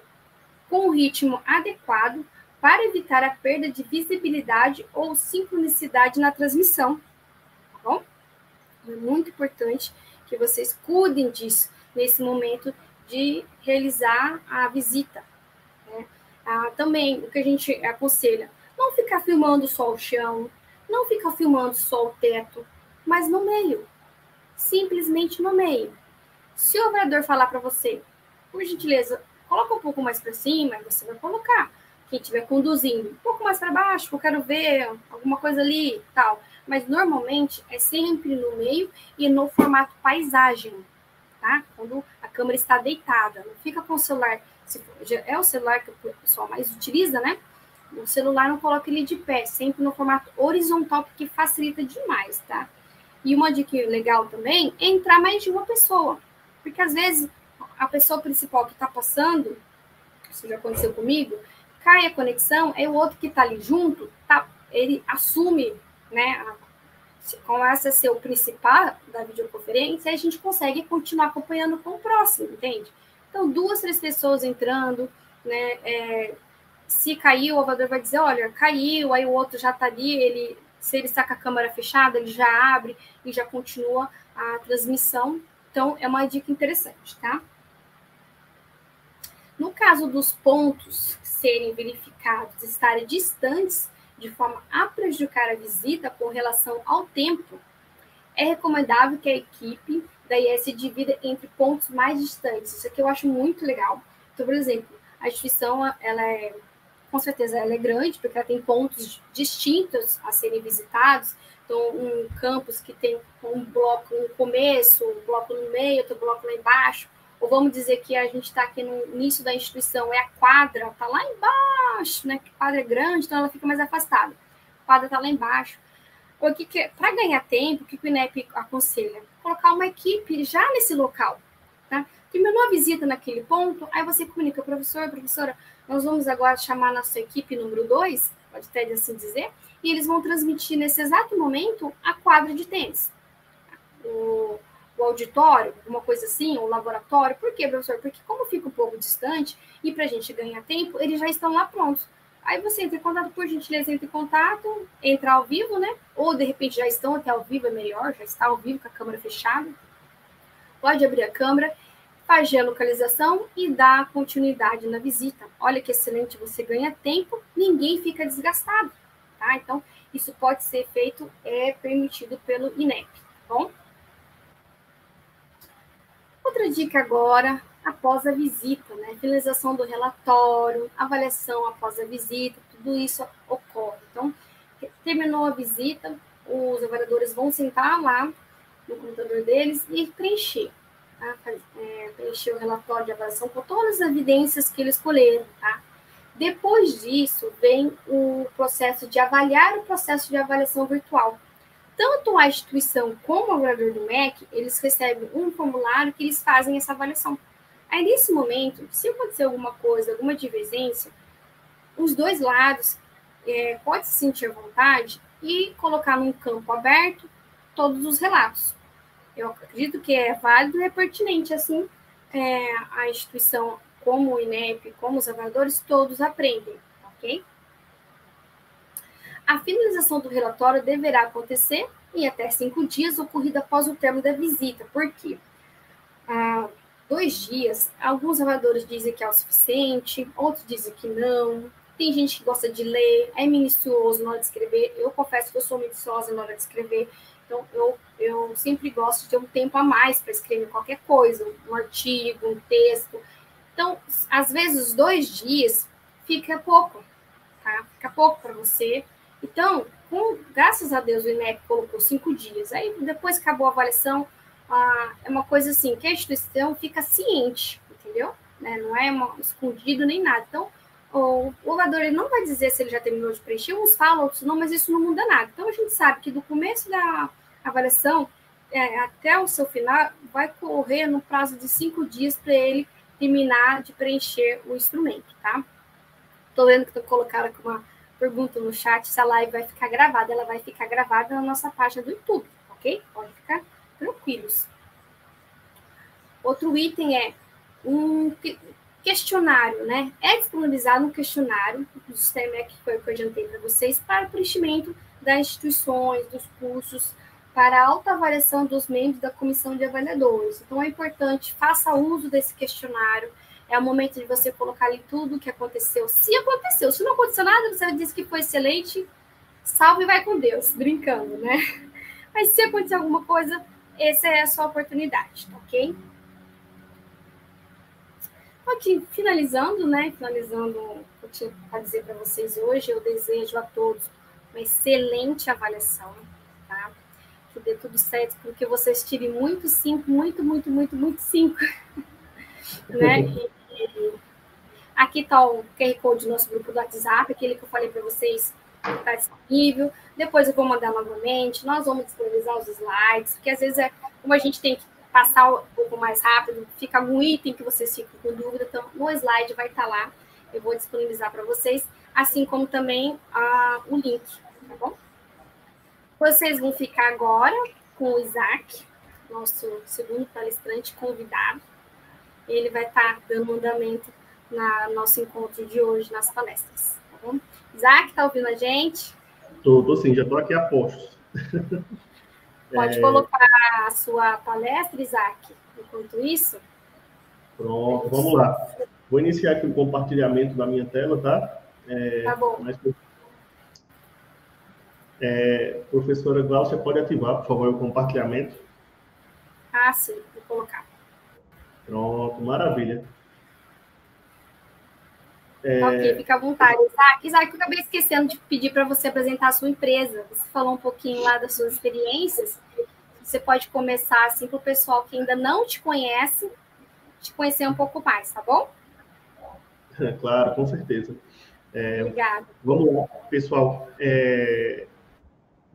Speaker 1: com o ritmo adequado, para evitar a perda de visibilidade ou sincronicidade na transmissão, tá bom? É muito importante que vocês cuidem disso nesse momento de realizar a visita, né? Também, o que a gente aconselha, Não ficar filmando só o chão, não ficar filmando só o teto, mas no meio. Simplesmente no meio. Se o operador falar para você, por gentileza, coloca um pouco mais para cima, você vai colocar. Quem estiver conduzindo, um pouco mais para baixo, eu quero ver alguma coisa ali, tal. Mas normalmente é sempre no meio e no formato paisagem, tá? Quando a câmera está deitada, não fica com o celular. É o celular que o pessoal mais utiliza, né? O celular não coloca ele de pé, sempre no formato horizontal, porque facilita demais, tá? E uma dica legal também é entrar mais de uma pessoa. Porque às vezes a pessoa principal que está passando, isso já aconteceu comigo, cai a conexão, aí o outro que está ali junto, ele assume, né? Começa a ser o principal da videoconferência, e a gente consegue continuar acompanhando com o próximo, entende? Então, 2, 3 pessoas entrando, né? Se caiu, o operador vai dizer, olha, caiu, aí o outro já está ali, se ele está com a câmera fechada, ele já abre e já continua a transmissão. Então, é uma dica interessante, tá? No caso dos pontos serem verificados, estarem distantes, de forma a prejudicar a visita com relação ao tempo, é recomendável que a equipe da IS divida entre pontos mais distantes. Isso aqui eu acho muito legal. Então, por exemplo, a instituição, com certeza, ela é grande, porque ela tem pontos distintos a serem visitados. Então, um campus que tem um bloco no começo, um bloco no meio, outro bloco lá embaixo. Ou vamos dizer que a gente está aqui no início da instituição, a quadra está lá embaixo, né? Que a quadra é grande, então ela fica mais afastada. A quadra está lá embaixo. Para ganhar tempo, o que o INEP aconselha? Colocar uma equipe já nesse local. Tá? Terminou a visita naquele ponto, aí você comunica, professora, nós vamos agora chamar a nossa equipe número 2, pode até assim dizer, e eles vão transmitir nesse exato momento a quadra de tênis. O auditório, uma coisa assim, o laboratório. Por quê, professor? Porque como fica um pouco distante e para a gente ganhar tempo, eles já estão lá prontos. Aí você entra em contato, por gentileza, entra em contato, entra ao vivo, né? Ou, de repente, já estão até ao vivo, é melhor, já está ao vivo com a câmera fechada. Pode abrir a câmera, fazer a localização e dar continuidade na visita. Olha que excelente, você ganha tempo, ninguém fica desgastado, tá? Então, isso pode ser feito, permitido pelo INEP, tá bom? Outra dica agora, após a visita, né? Finalização do relatório, avaliação após a visita, tudo isso ocorre. Então, terminou a visita, os avaliadores vão sentar lá no computador deles e preencher. Tá? Preencher o relatório de avaliação com todas as evidências que eles escolheram. Tá? Depois disso, vem o processo de avaliar o processo de avaliação virtual. Tanto a instituição como o avaliador do MEC, eles recebem um formulário que eles fazem essa avaliação. Aí, nesse momento, se acontecer alguma coisa, alguma divergência, os dois lados podem se sentir à vontade e colocar num campo aberto todos os relatos. Eu acredito que é válido e é pertinente, assim, a instituição, como o INEP, como os avaliadores, todos aprendem, ok? A finalização do relatório deverá acontecer em até 5 dias, ocorrida após o término da visita. Por quê? 2 dias, alguns avaliadores dizem que é o suficiente, outros dizem que não. Tem gente que gosta de ler, é minucioso na hora de escrever. Eu confesso que eu sou minuciosa na hora de escrever. Então, eu sempre gosto de ter um tempo a mais para escrever qualquer coisa, um artigo, um texto. Então, às vezes, os 2 dias fica pouco, tá? Fica pouco para você. Então, graças a Deus, o INEP colocou 5 dias. Aí, depois que acabou a avaliação, é uma coisa assim, que a instituição fica ciente, entendeu? Né? Não é escondido nem nada. Então, o avaliador ele não vai dizer se ele já terminou de preencher, uns falam, outros não, mas isso não muda nada. Então, a gente sabe que do começo da avaliação até o seu final, vai correr no prazo de 5 dias para ele terminar de preencher o instrumento, tá? Estou vendo que colocaram aqui uma pergunta no chat se a live vai ficar gravada. Ela vai ficar gravada na nossa página do YouTube, ok? Pode ficar tranquilos. Outro item é um questionário, né? É disponibilizado um questionário do sistema que foi o que eu adiantei para vocês para o preenchimento das instituições, dos cursos, para a autoavaliação dos membros da comissão de avaliadores. Então, é importante, faça uso desse questionário. É o momento de você colocar ali tudo o que aconteceu. Se aconteceu, se não aconteceu nada, você disse que foi excelente, salve e vai com Deus, brincando, né? Mas se acontecer alguma coisa, essa é a sua oportunidade, tá ok? Aqui, finalizando, né? Finalizando o que eu tinha para dizer para vocês hoje, eu desejo a todos uma excelente avaliação, tá? Que dê tudo certo, porque vocês tirem muito 5, muito 5, né? E aqui está o QR Code do nosso grupo do WhatsApp, aquele que eu falei para vocês está disponível. Depois eu vou mandar novamente. Nós vamos disponibilizar os slides, porque às vezes como a gente tem que passar um pouco mais rápido, fica algum item que vocês ficam com dúvida, então no slide vai estar lá. Eu vou disponibilizar para vocês, assim como também o link, tá bom? Vocês vão ficar agora com o Isaac, nosso segundo palestrante convidado. Ele vai estar dando andamento no nosso encontro de hoje, nas palestras. Tá bom? Isaac, está ouvindo a gente?
Speaker 2: Tô sim, já estou aqui a postos.
Speaker 1: Pode colocar a sua palestra, Isaac, enquanto isso?
Speaker 2: Pronto, vamos lá. Vou iniciar aqui o compartilhamento da minha tela, tá?
Speaker 1: Tá bom.
Speaker 2: Professora Glaucia, pode ativar, por favor, o compartilhamento?
Speaker 1: Sim, vou colocar.
Speaker 2: Pronto, maravilha.
Speaker 1: Ok, fica à vontade. Isaac, eu acabei esquecendo de pedir para você apresentar a sua empresa. Você falou um pouquinho lá das suas experiências. Você pode começar, assim, para o pessoal que ainda não te conhece, te conhecer um pouco mais, tá bom?
Speaker 2: Claro, com certeza.
Speaker 1: Obrigada.
Speaker 2: Vamos lá, pessoal.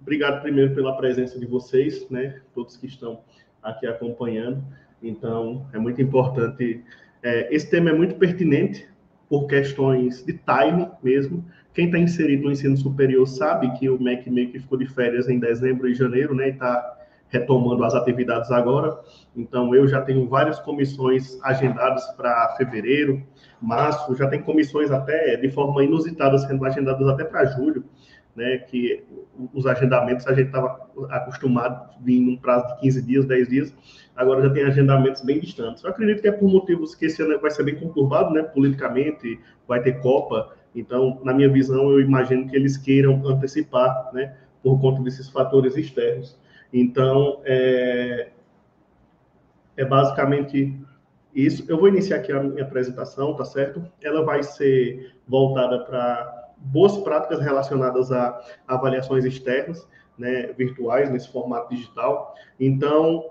Speaker 2: Obrigado primeiro pela presença de vocês, né? Todos que estão aqui acompanhando. Então, é muito importante. Esse tema é muito pertinente por questões de time mesmo. Quem está inserido no ensino superior sabe que o MEC meio que ficou de férias em dezembro e janeiro, né? E está retomando as atividades agora. Então, eu já tenho várias comissões agendadas para fevereiro, março, já tem comissões até de forma inusitada sendo agendadas até para julho, né? Que os agendamentos a gente estava acostumado a vir num prazo de 15 dias, 10 dias, agora já tem agendamentos bem distantes. Eu acredito que é por motivos que esse ano vai ser bem conturbado, né? Politicamente, vai ter Copa, então, na minha visão, eu imagino que eles queiram antecipar, né? Por conta desses fatores externos. Então, é basicamente isso. Eu vou iniciar aqui a minha apresentação, tá certo? Ela vai ser voltada para boas práticas relacionadas a avaliações externas, né, virtuais, nesse formato digital. Então,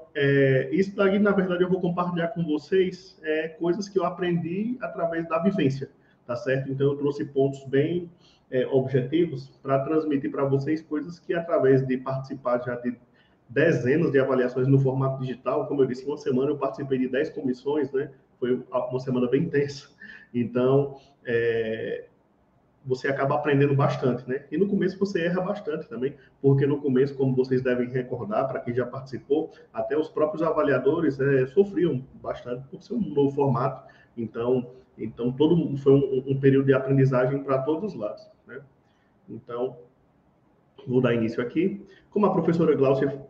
Speaker 2: isso daí, na verdade, eu vou compartilhar com vocês coisas que eu aprendi através da vivência, tá certo? Então, eu trouxe pontos bem objetivos para transmitir para vocês coisas que, através de participar já de dezenas de avaliações no formato digital. Como eu disse, uma semana eu participei de 10 comissões, né? Foi uma semana bem intensa. Então, você acaba aprendendo bastante, né? E no começo você erra bastante também, porque no começo, como vocês devem recordar, para quem já participou, até os próprios avaliadores sofriam bastante por ser um novo formato. Então todo foi um período de aprendizagem para todos os lados, né? Então, vou dar início aqui. Como a professora Glaucia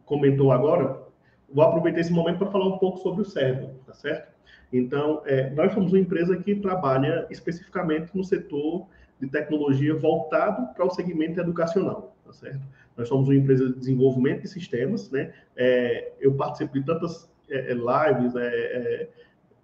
Speaker 2: comentou agora, vou aproveitar esse momento para falar um pouco sobre o Servo, tá certo? Então, nós somos uma empresa que trabalha especificamente no setor de tecnologia voltado para o segmento educacional, tá certo? Nós somos uma empresa de desenvolvimento de sistemas, né? Eu participo de tantas lives,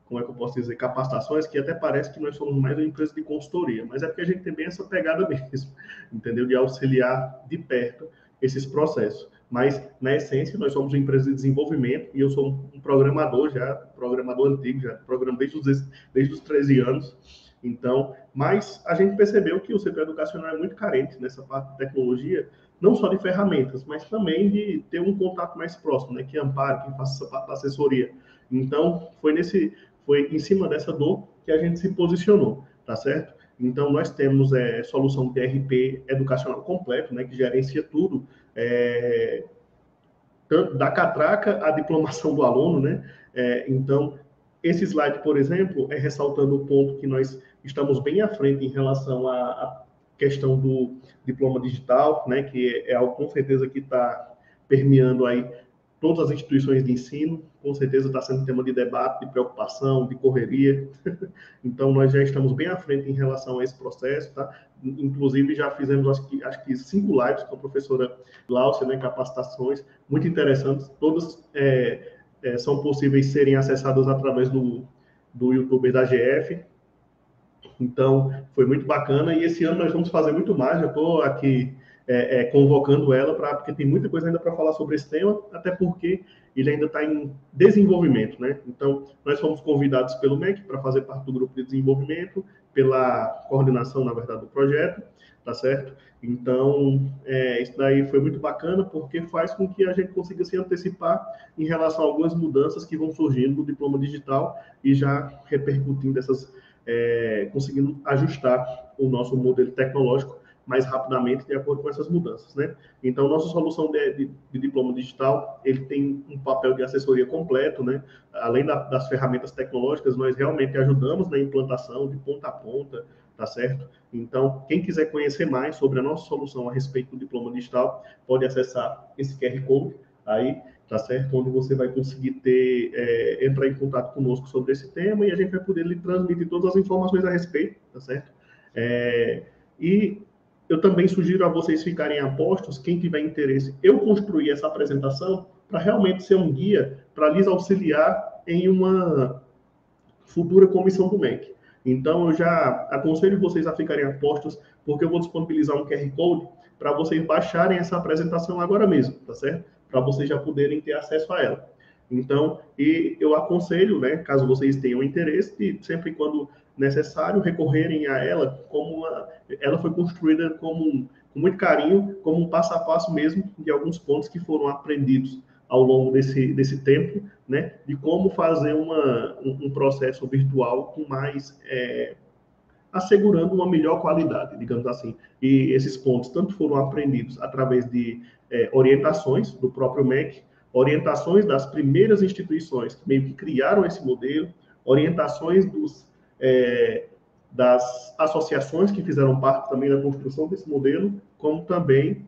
Speaker 2: como é que eu posso dizer, capacitações, que até parece que nós somos mais uma empresa de consultoria, mas é porque a gente tem bem essa pegada mesmo, entendeu? De auxiliar de perto esses processos. Mas, na essência, nós somos uma empresa de desenvolvimento e eu sou um programador já, programador antigo, já programo desde os 13 anos. Então, mas a gente percebeu que o setor educacional é muito carente nessa parte de tecnologia, não só de ferramentas, mas também de ter um contato mais próximo, né? Que ampare, que faça essa parte da assessoria. Então, foi em cima dessa dor que a gente se posicionou, tá certo? Então, nós temos solução de ERP educacional completo, né, que gerencia tudo, tanto da catraca à diplomação do aluno, né? Então, esse slide, por exemplo, ressaltando o ponto que nós estamos bem à frente em relação à questão do diploma digital, né, que é algo com certeza que está permeando aí todas as instituições de ensino, com certeza está sendo tema de debate, de preocupação, de correria. Então, nós já estamos bem à frente em relação a esse processo, tá? Inclusive, já fizemos, acho que 5 lives com a professora Glaucia, né, capacitações muito interessantes, todas são possíveis serem acessadas através do YouTube da GF. Então, foi muito bacana, e esse ano nós vamos fazer muito mais. Eu estou aqui convocando ela, porque tem muita coisa ainda para falar sobre esse tema, até porque ele ainda está em desenvolvimento, né? Então, nós fomos convidados pelo MEC para fazer parte do grupo de desenvolvimento, pela coordenação, na verdade, do projeto, tá certo? Então, isso daí foi muito bacana, porque faz com que a gente consiga se antecipar em relação a algumas mudanças que vão surgindo no diploma digital e já repercutindo conseguindo ajustar o nosso modelo tecnológico mais rapidamente de acordo com essas mudanças, né? Então, nossa solução de diploma digital, ele tem um papel de assessoria completo, né? Além das ferramentas tecnológicas, nós realmente ajudamos na implantação de ponta a ponta, tá certo? Então, quem quiser conhecer mais sobre a nossa solução a respeito do diploma digital, pode acessar esse QR Code aí, tá certo? Onde você vai conseguir entrar em contato conosco sobre esse tema e a gente vai poder lhe transmitir todas as informações a respeito, tá certo? E eu também sugiro a vocês ficarem a postos, quem tiver interesse, eu construir essa apresentação para realmente ser um guia para lhes auxiliar em uma futura comissão do MEC. Então, eu já aconselho vocês a ficarem a postos, porque eu vou disponibilizar um QR Code para vocês baixarem essa apresentação agora mesmo, tá certo? Para vocês já poderem ter acesso a ela. Então, e eu aconselho, né, caso vocês tenham interesse, de sempre quando necessário recorrerem a ela, ela foi construída com muito carinho, como um passo a passo mesmo de alguns pontos que foram aprendidos ao longo desse tempo, né, de como fazer um processo virtual com mais assegurando uma melhor qualidade, digamos assim. E esses pontos tanto foram aprendidos através de orientações do próprio MEC, orientações das primeiras instituições que meio que criaram esse modelo, orientações das associações que fizeram parte também da construção desse modelo, como também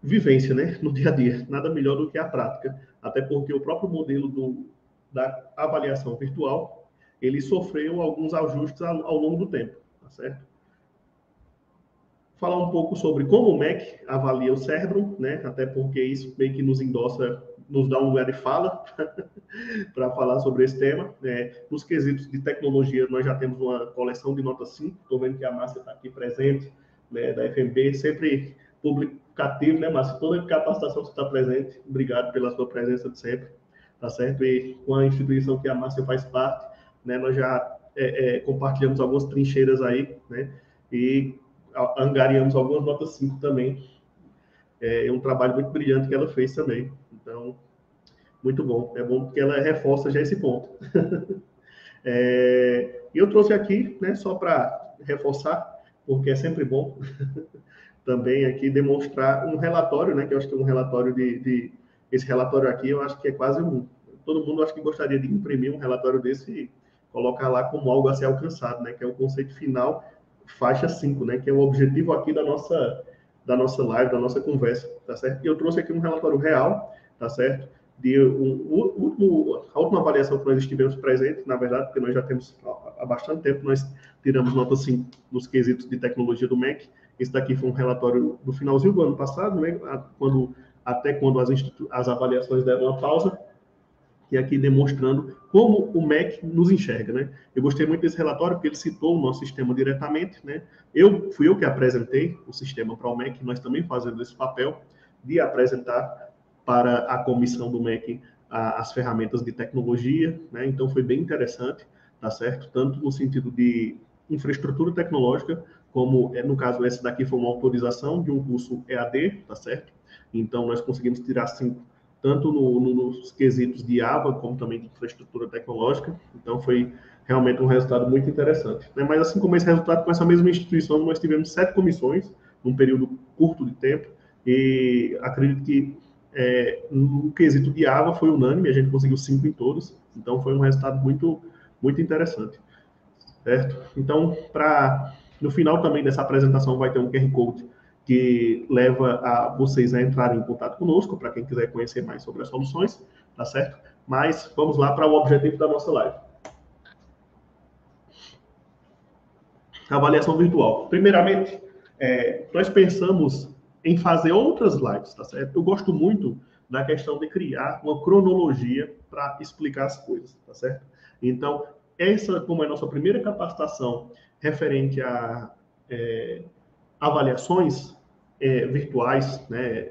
Speaker 2: vivência, né, no dia a dia. Nada melhor do que a prática, até porque o próprio modelo da avaliação virtual, ele sofreu alguns ajustes ao longo do tempo, tá certo? Falar um pouco sobre como o MEC avalia o Cerbrum, né, até porque isso meio que nos endossa, nos dá um lugar de fala para falar sobre esse tema. Nos quesitos de tecnologia, nós já temos uma coleção de nota 5, estou vendo que a Márcia está aqui presente, né, da FMB, sempre publicativo, né, Márcia? Toda capacitação que está presente, obrigado pela sua presença de sempre, tá certo? E com a instituição que a Márcia faz parte, né, nós já compartilhamos algumas trincheiras aí, né, e angariamos algumas notas 5 também. É um trabalho muito brilhante que ela fez também. Então, muito bom. É bom porque ela reforça já esse ponto. E eu trouxe aqui, né, só para reforçar, porque é sempre bom também aqui demonstrar um relatório, né, que eu acho que é um relatório esse relatório aqui, eu acho que é quase todo mundo acho que gostaria de imprimir um relatório desse e colocar lá como algo a ser alcançado, né, que é o conceito final, faixa 5, né, que é o objetivo aqui da nossa live, da nossa conversa, tá certo? E eu trouxe aqui um relatório real, tá certo? A última avaliação que nós estivemos presentes, na verdade, porque nós já temos há bastante tempo, nós tiramos nota 5 nos quesitos de tecnologia do MEC. Esse daqui foi um relatório do finalzinho do ano passado, né, até quando as avaliações deram uma pausa, e aqui demonstrando como o MEC nos enxerga, né? Eu gostei muito desse relatório porque ele citou o nosso sistema diretamente, né? Fui eu que apresentei o sistema para o MEC, nós também fazemos esse papel de apresentar para a comissão do MEC as ferramentas de tecnologia, né? Então foi bem interessante, tá certo? Tanto no sentido de infraestrutura tecnológica, como no caso essa daqui foi uma autorização de um curso EAD, tá certo? Então nós conseguimos tirar 5 tanto nos quesitos de ABA, como também de infraestrutura tecnológica. Então, foi realmente um resultado muito interessante, né? Mas, assim como esse resultado, com essa mesma instituição, nós tivemos 7 comissões, num período curto de tempo, e acredito que no quesito de ABA foi unânime, a gente conseguiu 5 em todos, então foi um resultado muito, muito interessante, certo? Então, para No final também dessa apresentação vai ter um QR Code que leva a vocês a entrarem em contato conosco, para quem quiser conhecer mais sobre as soluções, tá certo? Mas vamos lá para o objetivo da nossa live. Avaliação virtual. Primeiramente, nós pensamos em fazer outras lives, tá certo? Eu gosto muito da questão de criar uma cronologia para explicar as coisas, tá certo? Então, essa, como é a nossa primeira capacitação referente a avaliações virtuais, né,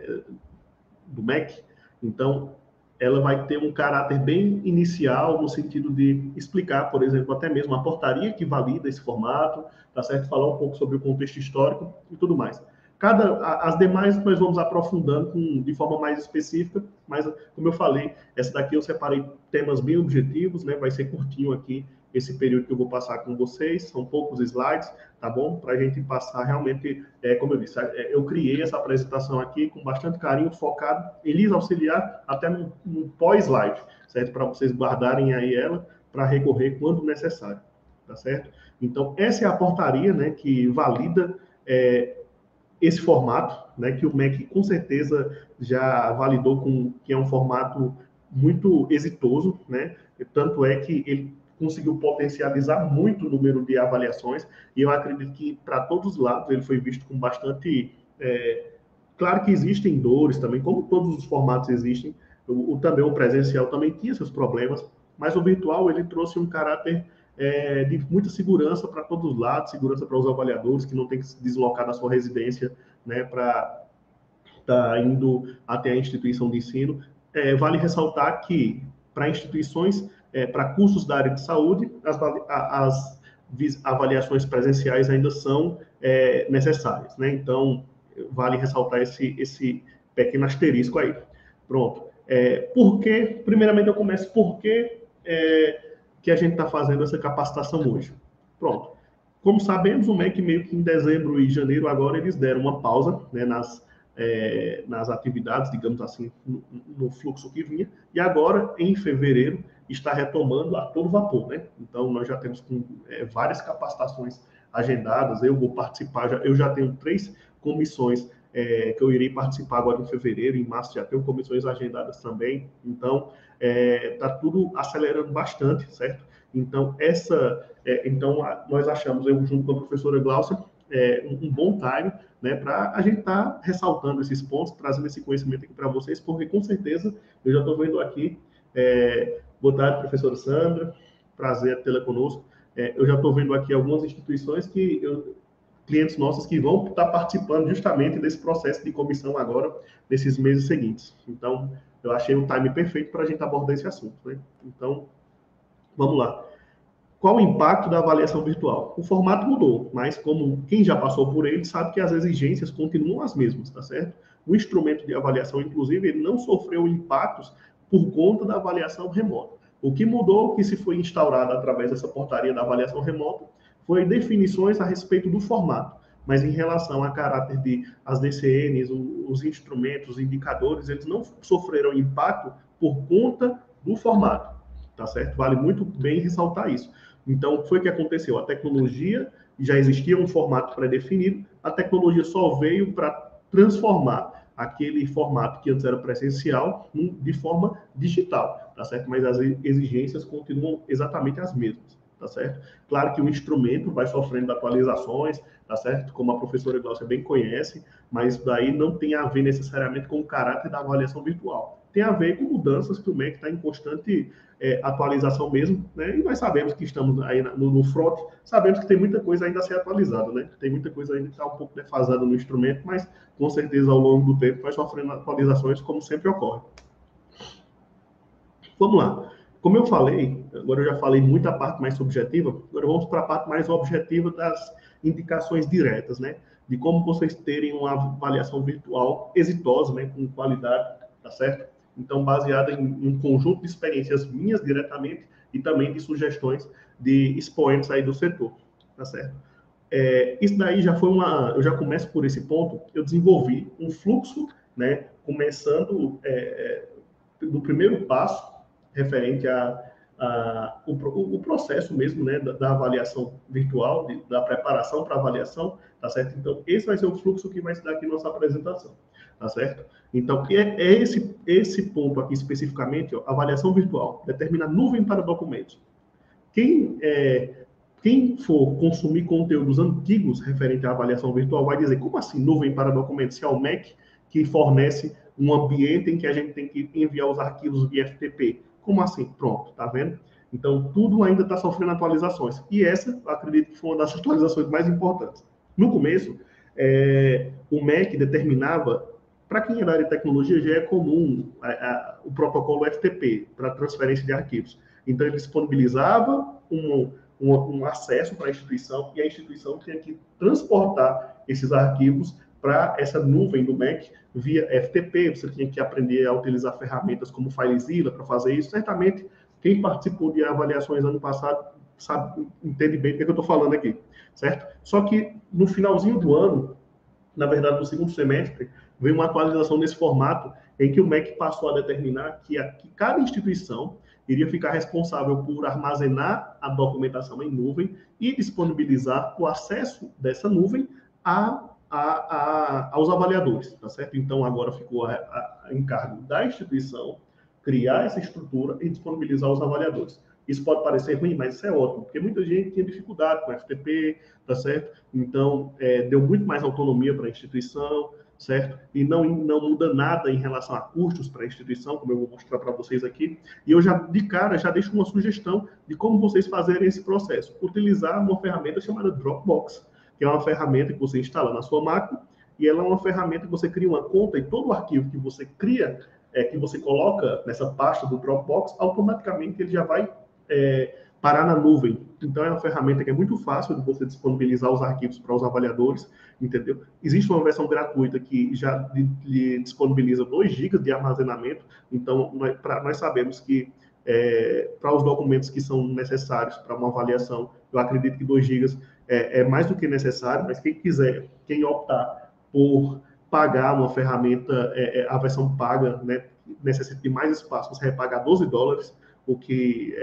Speaker 2: do MEC, então ela vai ter um caráter bem inicial, no sentido de explicar, por exemplo, até mesmo a portaria que valida esse formato, tá certo? Falar um pouco sobre o contexto histórico e tudo mais. As demais nós vamos aprofundando de forma mais específica, mas, como eu falei, essa daqui eu separei temas bem objetivos, né? Vai ser curtinho aqui esse período que eu vou passar com vocês, são poucos slides, tá bom? Para a gente passar realmente, como eu disse, eu criei essa apresentação aqui com bastante carinho, focado em lhes auxiliar até no pós-live, certo? Para vocês guardarem aí ela, para recorrer quando necessário, tá certo? Então, essa é a portaria, né, que valida esse formato, né, que o MEC com certeza já validou que é um formato muito exitoso, né? Tanto é que ele conseguiu potencializar muito o número de avaliações, e eu acredito que para todos os lados ele foi visto com bastante... claro que existem dores também, como todos os formatos existem, também o presencial também tinha seus problemas, mas o virtual ele trouxe um caráter de muita segurança para todos os lados, segurança para os avaliadores, que não tem que se deslocar da sua residência, né, para estar indo até a instituição de ensino. Vale ressaltar que para instituições, para cursos da área de saúde, as avaliações presenciais ainda são necessárias, né? Então, vale ressaltar esse pequeno asterisco aí. Pronto. Primeiramente eu começo por que a gente está fazendo essa capacitação hoje. Pronto. Como sabemos, o MEC meio que em dezembro e janeiro agora eles deram uma pausa, né, nas atividades, digamos assim, no fluxo que vinha, e agora, em fevereiro, está retomando a todo vapor, né? Então, nós já temos várias capacitações agendadas, eu vou participar, eu já tenho 3 comissões que eu irei participar agora em fevereiro, em março já tenho comissões agendadas também, então, está tudo acelerando bastante, certo? Então, nós achamos, eu junto com a professora Glaucia, um bom time, né, para a gente estar ressaltando esses pontos, trazendo esse conhecimento aqui para vocês, porque com certeza eu já estou vendo aqui, boa tarde, professora Sandra, prazer tê-la conosco, eu já estou vendo aqui algumas instituições clientes nossos que vão estar participando justamente desse processo de comissão agora, nesses meses seguintes. Então, eu achei o time perfeito para a gente abordar esse assunto, né? Então, vamos lá. Qual o impacto da avaliação virtual? O formato mudou, mas como quem já passou por ele sabe que as exigências continuam as mesmas, tá certo? O instrumento de avaliação, inclusive, ele não sofreu impactos por conta da avaliação remota. O que mudou, que se foi instaurado através dessa portaria da avaliação remota, foi definições a respeito do formato, mas em relação a caráter as DCNs, os instrumentos, os indicadores, eles não sofreram impacto por conta do formato, tá certo? Vale muito bem ressaltar isso. Então, o que foi que aconteceu? A tecnologia, já existia um formato pré-definido, a tecnologia só veio para transformar aquele formato que antes era presencial de forma digital, tá certo? Mas as exigências continuam exatamente as mesmas, tá certo? Claro que o instrumento vai sofrendo atualizações, tá certo? Como a professora Glaucia bem conhece, mas isso daí não tem a ver necessariamente com o caráter da avaliação virtual. Tem a ver com mudanças que o MEC está em constante atualização mesmo, né? E nós sabemos que estamos aí no front, sabemos que tem muita coisa ainda a ser atualizada, né? Tem muita coisa ainda que está um pouco defasada no instrumento, mas com certeza ao longo do tempo vai sofrendo atualizações, como sempre ocorre. Vamos lá. Como eu falei, agora eu já falei muita parte mais subjetiva, agora vamos para a parte mais objetiva das indicações diretas, né? De como vocês terem uma avaliação virtual exitosa, né? Com qualidade, tá certo? Então, baseada em um conjunto de experiências minhas diretamente e também de sugestões de expoentes aí do setor, tá certo? Isso daí já foi eu já começo por esse ponto, eu desenvolvi um fluxo, né? Começando do primeiro passo, referente o processo mesmo, né, da avaliação virtual, da preparação para avaliação, tá certo? Então, esse vai ser o fluxo que vai se dar aqui na nossa apresentação, tá certo? Então, é esse ponto aqui especificamente, ó, avaliação virtual, determina nuvem para documentos. Quem for consumir conteúdos antigos referente à avaliação virtual vai dizer, como assim nuvem para documentos? Se é o MEC que fornece um ambiente em que a gente tem que enviar os arquivos via FTP. Como assim? Pronto, tá vendo? Então, tudo ainda está sofrendo atualizações. E essa, acredito que foi uma das atualizações mais importantes. No começo, o MEC determinava, para quem é da área de tecnologia, já é comum o protocolo FTP, para transferência de arquivos. Então, ele disponibilizava um acesso para a instituição e a instituição tinha que transportar esses arquivos para essa nuvem do MEC via FTP. Você tinha que aprender a utilizar ferramentas como FileZilla para fazer isso. Certamente, quem participou de avaliações ano passado entende bem do que eu estou falando aqui, certo? Só que no finalzinho do ano, na verdade, no segundo semestre, veio uma atualização nesse formato em que o MEC passou a determinar que cada instituição iria ficar responsável por armazenar a documentação em nuvem e disponibilizar o acesso dessa nuvem aos avaliadores, tá certo? Então, agora ficou a encargo da instituição criar essa estrutura e disponibilizar aos avaliadores. Isso pode parecer ruim, mas isso é ótimo, porque muita gente tinha dificuldade com o FTP, tá certo? Então, deu muito mais autonomia para a instituição, certo? E não muda nada em relação a custos para a instituição, como eu vou mostrar para vocês aqui. E eu de cara, já deixo uma sugestão de como vocês fazerem esse processo. Utilizar uma ferramenta chamada Dropbox, que é uma ferramenta que você instala na sua máquina, e ela é uma ferramenta que você cria uma conta e todo o arquivo que você cria, que você coloca nessa pasta do Dropbox, automaticamente ele já vai parar na nuvem. Então, é uma ferramenta que é muito fácil de você disponibilizar os arquivos para os avaliadores, entendeu? Existe uma versão gratuita que já lhe disponibiliza 2 GB de armazenamento. Então, nós sabemos que para os documentos que são necessários para uma avaliação, eu acredito que 2 GB é mais do que necessário, mas quem optar por pagar uma ferramenta, a versão paga, né, necessita de mais espaço, você vai pagar $12, o que,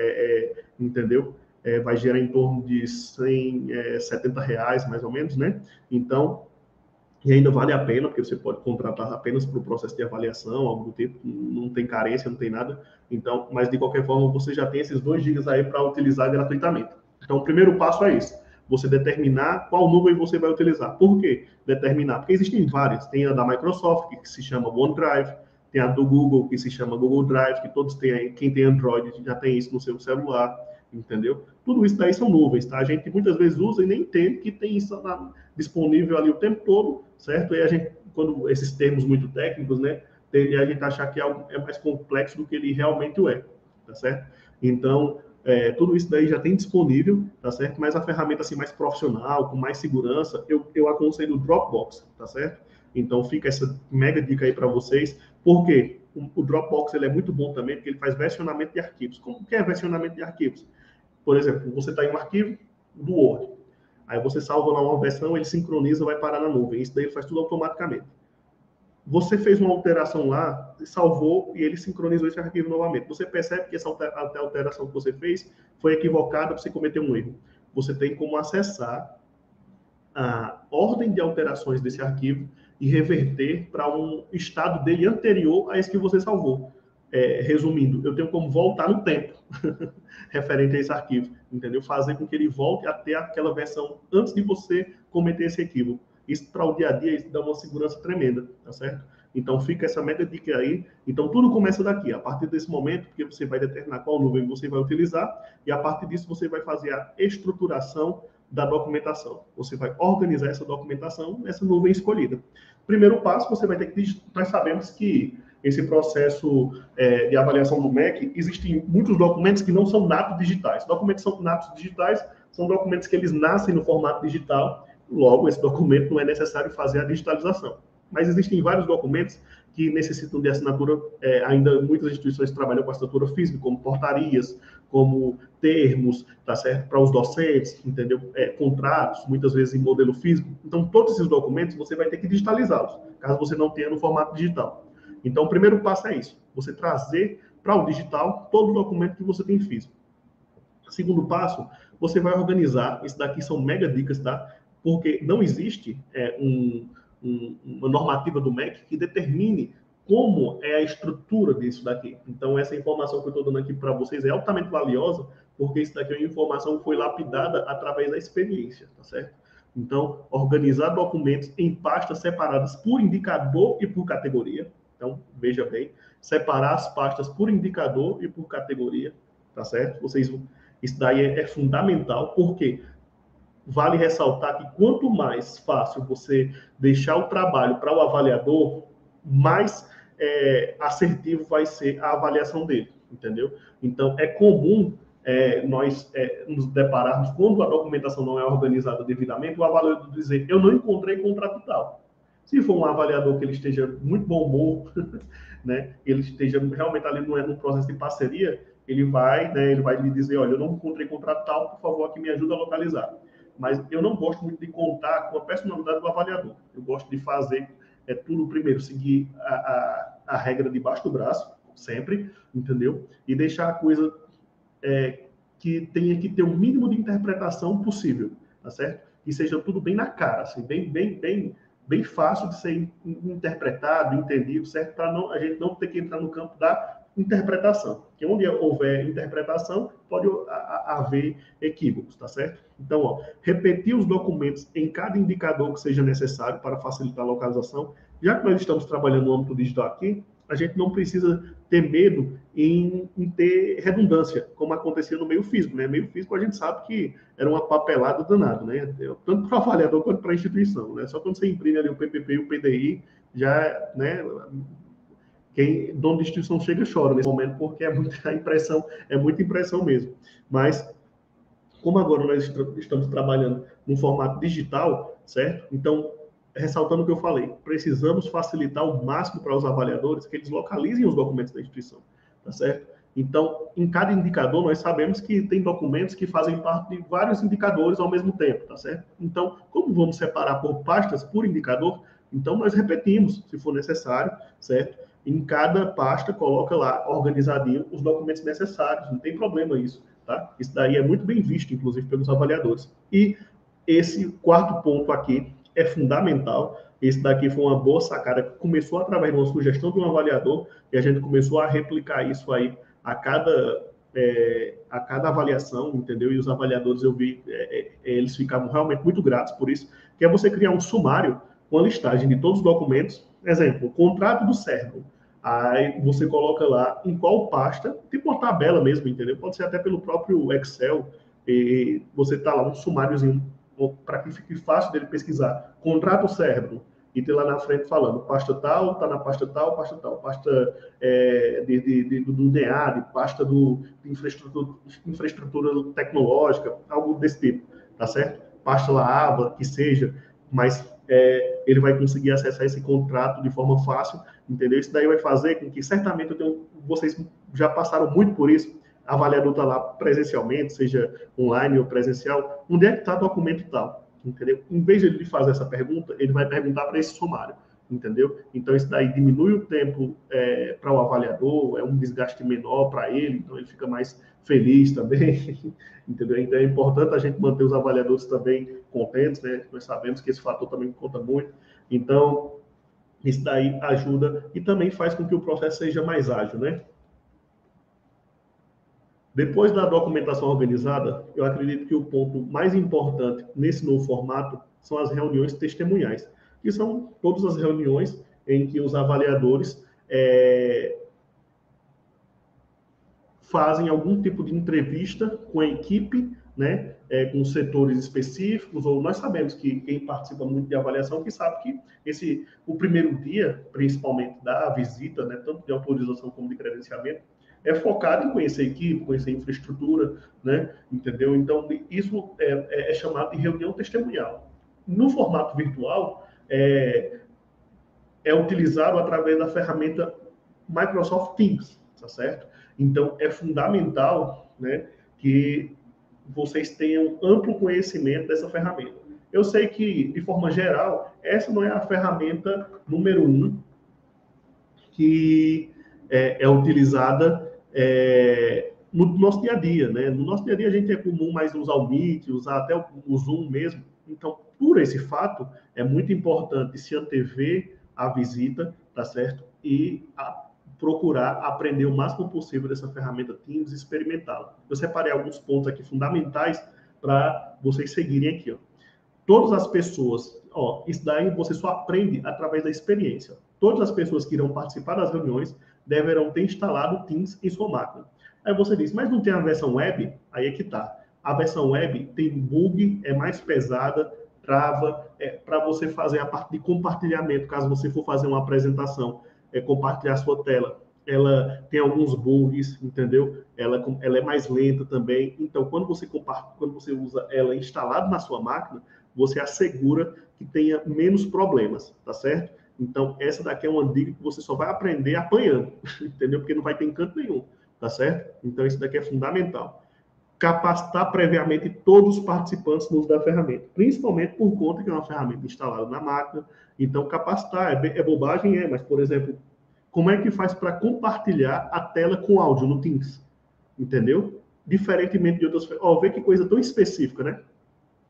Speaker 2: entendeu? Vai gerar em torno de R$170, mais ou menos, né? Então, e ainda vale a pena, porque você pode contratar apenas para o processo de avaliação, algo do tipo, não tem carência, não tem nada. Então, mas de qualquer forma, você já tem esses 2 GB aí para utilizar gratuitamente. Então, o primeiro passo é isso. Você determinar qual nuvem você vai utilizar. Por quê? Determinar. Porque existem várias. Tem a da Microsoft, que se chama OneDrive. Tem a do Google, que se chama Google Drive, que todos têm aí. Quem tem Android já tem isso no seu celular, entendeu? Tudo isso daí são nuvens, tá? A gente muitas vezes usa e nem entende que tem isso disponível ali o tempo todo, certo? E a gente, quando esses termos muito técnicos, né? A gente achar que algo é mais complexo do que ele realmente é, tá certo? Então, tudo isso daí já tem disponível, tá certo? Mas a ferramenta assim mais profissional, com mais segurança, eu aconselho o Dropbox, tá certo? Então fica essa mega dica aí para vocês. Por quê? O Dropbox ele é muito bom também, porque ele faz versionamento de arquivos. Como que é versionamento de arquivos? Por exemplo, você está em um arquivo do Word, aí você salva lá uma versão, ele sincroniza, vai parar na nuvem. Isso daí ele faz tudo automaticamente. Você fez uma alteração lá, salvou e ele sincronizou esse arquivo novamente. Você percebe que essa alteração que você fez foi equivocada, você cometeu um erro. Você tem como acessar a ordem de alterações desse arquivo e reverter para um estado dele anterior a esse que você salvou. Resumindo, eu tenho como voltar no tempo referente a esse arquivo, entendeu? Fazer com que ele volte até aquela versão antes de você cometer esse equívoco. Isso para o dia a dia isso dá uma segurança tremenda, tá certo? Então fica essa mega dica aí. Então tudo começa daqui, a partir desse momento, porque você vai determinar qual nuvem você vai utilizar e a partir disso você vai fazer a estruturação da documentação. Você vai organizar essa documentação nessa nuvem escolhida. Primeiro passo, você vai ter que... Nós sabemos que esse processo de avaliação do MEC, existem muitos documentos que não são natos digitais. Documentos que são natos digitais são documentos que eles nascem no formato digital, logo, esse documento não é necessário fazer a digitalização. Mas existem vários documentos que necessitam de assinatura, ainda muitas instituições trabalham com assinatura física, como portarias, como termos, tá certo? Para os docentes, entendeu? Contratos, muitas vezes em modelo físico. Então, todos esses documentos você vai ter que digitalizá-los, caso você não tenha no formato digital. Então, o primeiro passo é isso, você trazer para o digital todo o documento que você tem físico. Segundo passo, você vai organizar, isso daqui são mega dicas, tá? Porque não existe uma normativa do MEC que determine como é a estrutura disso daqui. Então, essa informação que eu estou dando aqui para vocês é altamente valiosa, porque isso daqui é uma informação que foi lapidada através da experiência, tá certo? Então, organizar documentos em pastas separadas por indicador e por categoria. Então, veja bem, separar as pastas por indicador e por categoria, tá certo? Isso daí é fundamental, porque vale ressaltar que quanto mais fácil você deixar o trabalho para o avaliador, mais assertivo vai ser a avaliação dele, entendeu? Então, é comum nós nos depararmos, quando a documentação não é organizada devidamente, o avaliador dizer, eu não encontrei contrato tal. Se for um avaliador que ele esteja muito bom humor, né, ele esteja realmente ali no processo de parceria, ele vai lhe dizer, olha, eu não encontrei contrato tal, por favor, aqui me ajuda a localizar. Mas eu não gosto muito de contar com a personalidade do avaliador. Eu gosto de fazer tudo primeiro, seguir a regra debaixo do braço, sempre, entendeu? E deixar a coisa que tenha que ter o mínimo de interpretação possível, tá certo? Que seja tudo bem na cara, assim, bem fácil de ser interpretado, entendido, certo? Para a gente não ter que entrar no campo da interpretação. Porque onde houver interpretação, pode haver equívocos, tá certo? Então, ó, repetir os documentos em cada indicador que seja necessário para facilitar a localização. Já que nós estamos trabalhando no âmbito digital aqui, a gente não precisa ter medo em ter redundância, como acontecia no meio físico, né? Meio físico a gente sabe que era uma papelada danada, né? Tanto para o avaliador quanto para a instituição, né? Só quando você imprime ali o PPP e o PDI, já, né? Quem dono de instituição chega chora nesse momento, porque é muita impressão mesmo. Mas, como agora nós estamos trabalhando no formato digital, certo? Então, ressaltando o que eu falei, precisamos facilitar ao máximo para os avaliadores que eles localizem os documentos da instituição, tá certo? Então, em cada indicador, nós sabemos que tem documentos que fazem parte de vários indicadores ao mesmo tempo, tá certo? Então, como vamos separar por pastas, por indicador, então nós repetimos, se for necessário, certo? Em cada pasta, coloca lá, organizadinho, os documentos necessários, não tem problema isso, tá? Isso daí é muito bem visto, inclusive, pelos avaliadores. E esse quarto ponto aqui é fundamental. Esse daqui foi uma boa sacada que começou através de uma sugestão de um avaliador e a gente começou a replicar isso aí a cada avaliação, entendeu? E os avaliadores, eu vi, eles ficavam realmente muito gratos por isso, que é você criar um sumário com a listagem de todos os documentos. Exemplo, o contrato do Servo. Aí você coloca lá em qual pasta, tipo uma tabela mesmo, entendeu? Pode ser até pelo próprio Excel, e você tá lá um sumáriozinho para que fique fácil dele pesquisar. Contrato Cérebro, e ter lá na frente falando, pasta tal, está na pasta tal, pasta do DA, de pasta de infraestrutura tecnológica, algo desse tipo, tá certo? Pasta lá, aba, que seja, mas ele vai conseguir acessar esse contrato de forma fácil, entendeu? Isso daí vai fazer com que, certamente, vocês já passaram muito por isso, a avaliador está lá presencialmente, seja online ou presencial, onde é que está o documento tal, entendeu? Em vez de ele fazer essa pergunta, ele vai perguntar para esse sumário, entendeu? Então, isso daí diminui o tempo para o avaliador, é um desgaste menor para ele, então ele fica mais feliz também, entendeu? Então, é importante a gente manter os avaliadores também contentes, né? Nós sabemos que esse fator também conta muito, então, isso daí ajuda e também faz com que o processo seja mais ágil, né? Depois da documentação organizada, eu acredito que o ponto mais importante nesse novo formato são as reuniões testemunhais, que são todas as reuniões em que os avaliadores fazem algum tipo de entrevista com a equipe, né, com setores específicos, ou nós sabemos que quem participa muito de avaliação, que sabe que o primeiro dia, principalmente da visita, né, tanto de autorização como de credenciamento, é focado em conhecer a equipe, conhecer a infraestrutura, né, entendeu? Então, isso é chamado de reunião testemunhal. No formato virtual, é utilizado através da ferramenta Microsoft Teams, tá certo? Então, é fundamental, né, que vocês tenham amplo conhecimento dessa ferramenta. Eu sei que, de forma geral, essa não é a ferramenta número 1 que é utilizada no nosso dia a dia, né? No nosso dia a dia a gente é comum mais usar o Meet, usar até o Zoom mesmo. Então, por esse fato, é muito importante se antever a visita, tá certo? E procurar aprender o máximo possível dessa ferramenta Teams e experimentá-la. Eu separei alguns pontos aqui fundamentais para vocês seguirem aqui, ó. Todas as pessoas, ó, isso daí você só aprende através da experiência. Todas as pessoas que irão participar das reuniões deverão ter instalado Teams em sua máquina. Aí você diz, mas não tem a versão web? Aí é que tá. A versão web tem bug, é mais pesada, trava, para você fazer a parte de compartilhamento, caso você for fazer uma apresentação, compartilhar sua tela. Ela tem alguns bugs, entendeu? Ela é mais lenta também. Então, quando você usa ela instalada na sua máquina, você assegura que tenha menos problemas, tá certo? Então, essa daqui é uma dica que você só vai aprender apanhando, entendeu? Porque não vai ter encanto nenhum, tá certo? Então, isso daqui é fundamental. Capacitar previamente todos os participantes no uso da ferramenta, principalmente por conta que é uma ferramenta instalada na máquina. Então, capacitar é bobagem, mas, por exemplo, como é que faz para compartilhar a tela com áudio no Teams? Entendeu? Diferentemente de outras... vê que coisa tão específica, né?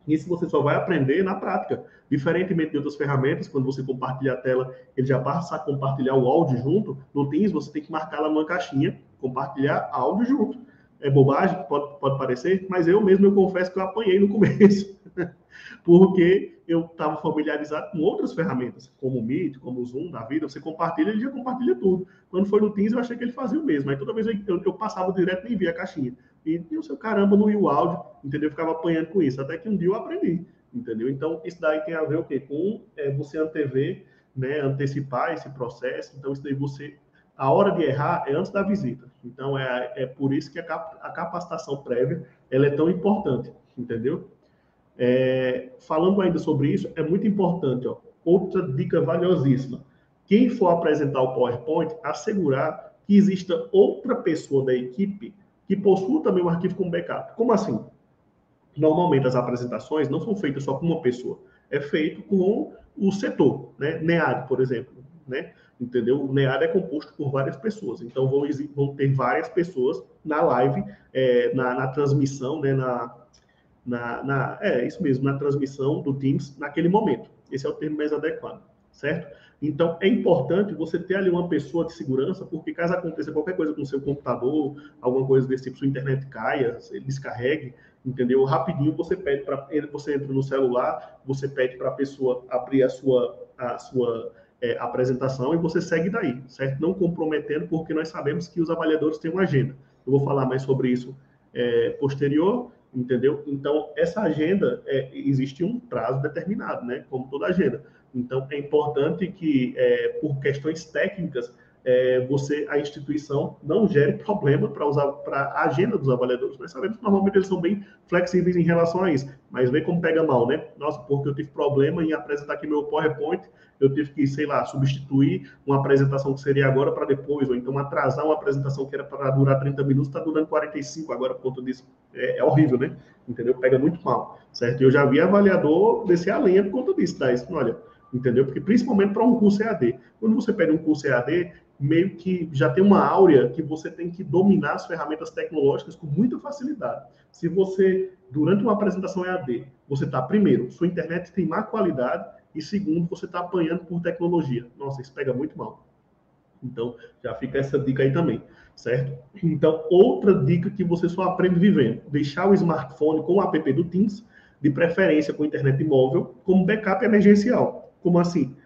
Speaker 2: Isso você só vai aprender na prática. Diferentemente de outras ferramentas, quando você compartilha a tela, ele já passa a compartilhar o áudio junto. No Teams, você tem que marcar lá numa caixinha, compartilhar áudio junto. É bobagem, pode parecer, mas eu confesso que eu apanhei no começo. Porque eu estava familiarizado com outras ferramentas, como o Meet, como o Zoom da vida, você compartilha, ele já compartilha tudo. Quando foi no Teams, eu achei que ele fazia o mesmo. Aí toda vez eu passava direto e nem via a caixinha. E o seu caramba, não ia o áudio, entendeu? Eu ficava apanhando com isso. Até que um dia eu aprendi, entendeu? Então, isso daí tem a ver o quê? Com você antever, né, antecipar esse processo. Então, isso daí a hora de errar é antes da visita. Então, é por isso que a capacitação prévia ela é tão importante, entendeu? Falando ainda sobre isso, é muito importante, ó, outra dica valiosíssima. Quem for apresentar o PowerPoint, assegurar que exista outra pessoa da equipe que possua também um arquivo com backup. Como assim? Normalmente as apresentações não são feitas só com uma pessoa, é feito com o setor, né? NEAD, por exemplo, né? Entendeu? O NEAD é composto por várias pessoas, então vão ter várias pessoas na live, na transmissão, né? Isso mesmo, na transmissão do Teams naquele momento. Esse é o termo mais adequado, certo? Então, é importante você ter ali uma pessoa de segurança, porque caso aconteça qualquer coisa com o seu computador, alguma coisa desse tipo, sua internet caia, ele descarregue, entendeu? Rapidinho você entra no celular, você pede para a pessoa abrir a sua apresentação e você segue daí, certo? Não comprometendo, porque nós sabemos que os avaliadores têm uma agenda. Eu vou falar mais sobre isso posterior, entendeu? Então, essa agenda, existe um prazo determinado, né? Como toda agenda. Então, é importante que, por questões técnicas, a instituição não gere problema para a agenda dos avaliadores. Nós sabemos que normalmente eles são bem flexíveis em relação a isso, mas vê como pega mal, né? Nossa, porque eu tive problema em apresentar aqui meu PowerPoint, eu tive que, sei lá, substituir uma apresentação que seria agora para depois, ou então atrasar uma apresentação que era para durar 30 minutos, está durando 45 agora por conta disso. É horrível, né? Entendeu? Pega muito mal, certo? Eu já vi avaliador descer a lenha por conta disso, tá? Isso, olha, entendeu? Porque principalmente para um curso EAD. Quando você pede um curso EAD, meio que já tem uma áurea que você tem que dominar as ferramentas tecnológicas com muita facilidade. Se você, durante uma apresentação EAD, você está, primeiro, sua internet tem má qualidade, e segundo, você está apanhando por tecnologia. Nossa, isso pega muito mal. Então, já fica essa dica aí também, certo? Então, outra dica que você só aprende vivendo, deixar o smartphone com o app do Teams, de preferência com internet móvel, como backup emergencial. Como assim?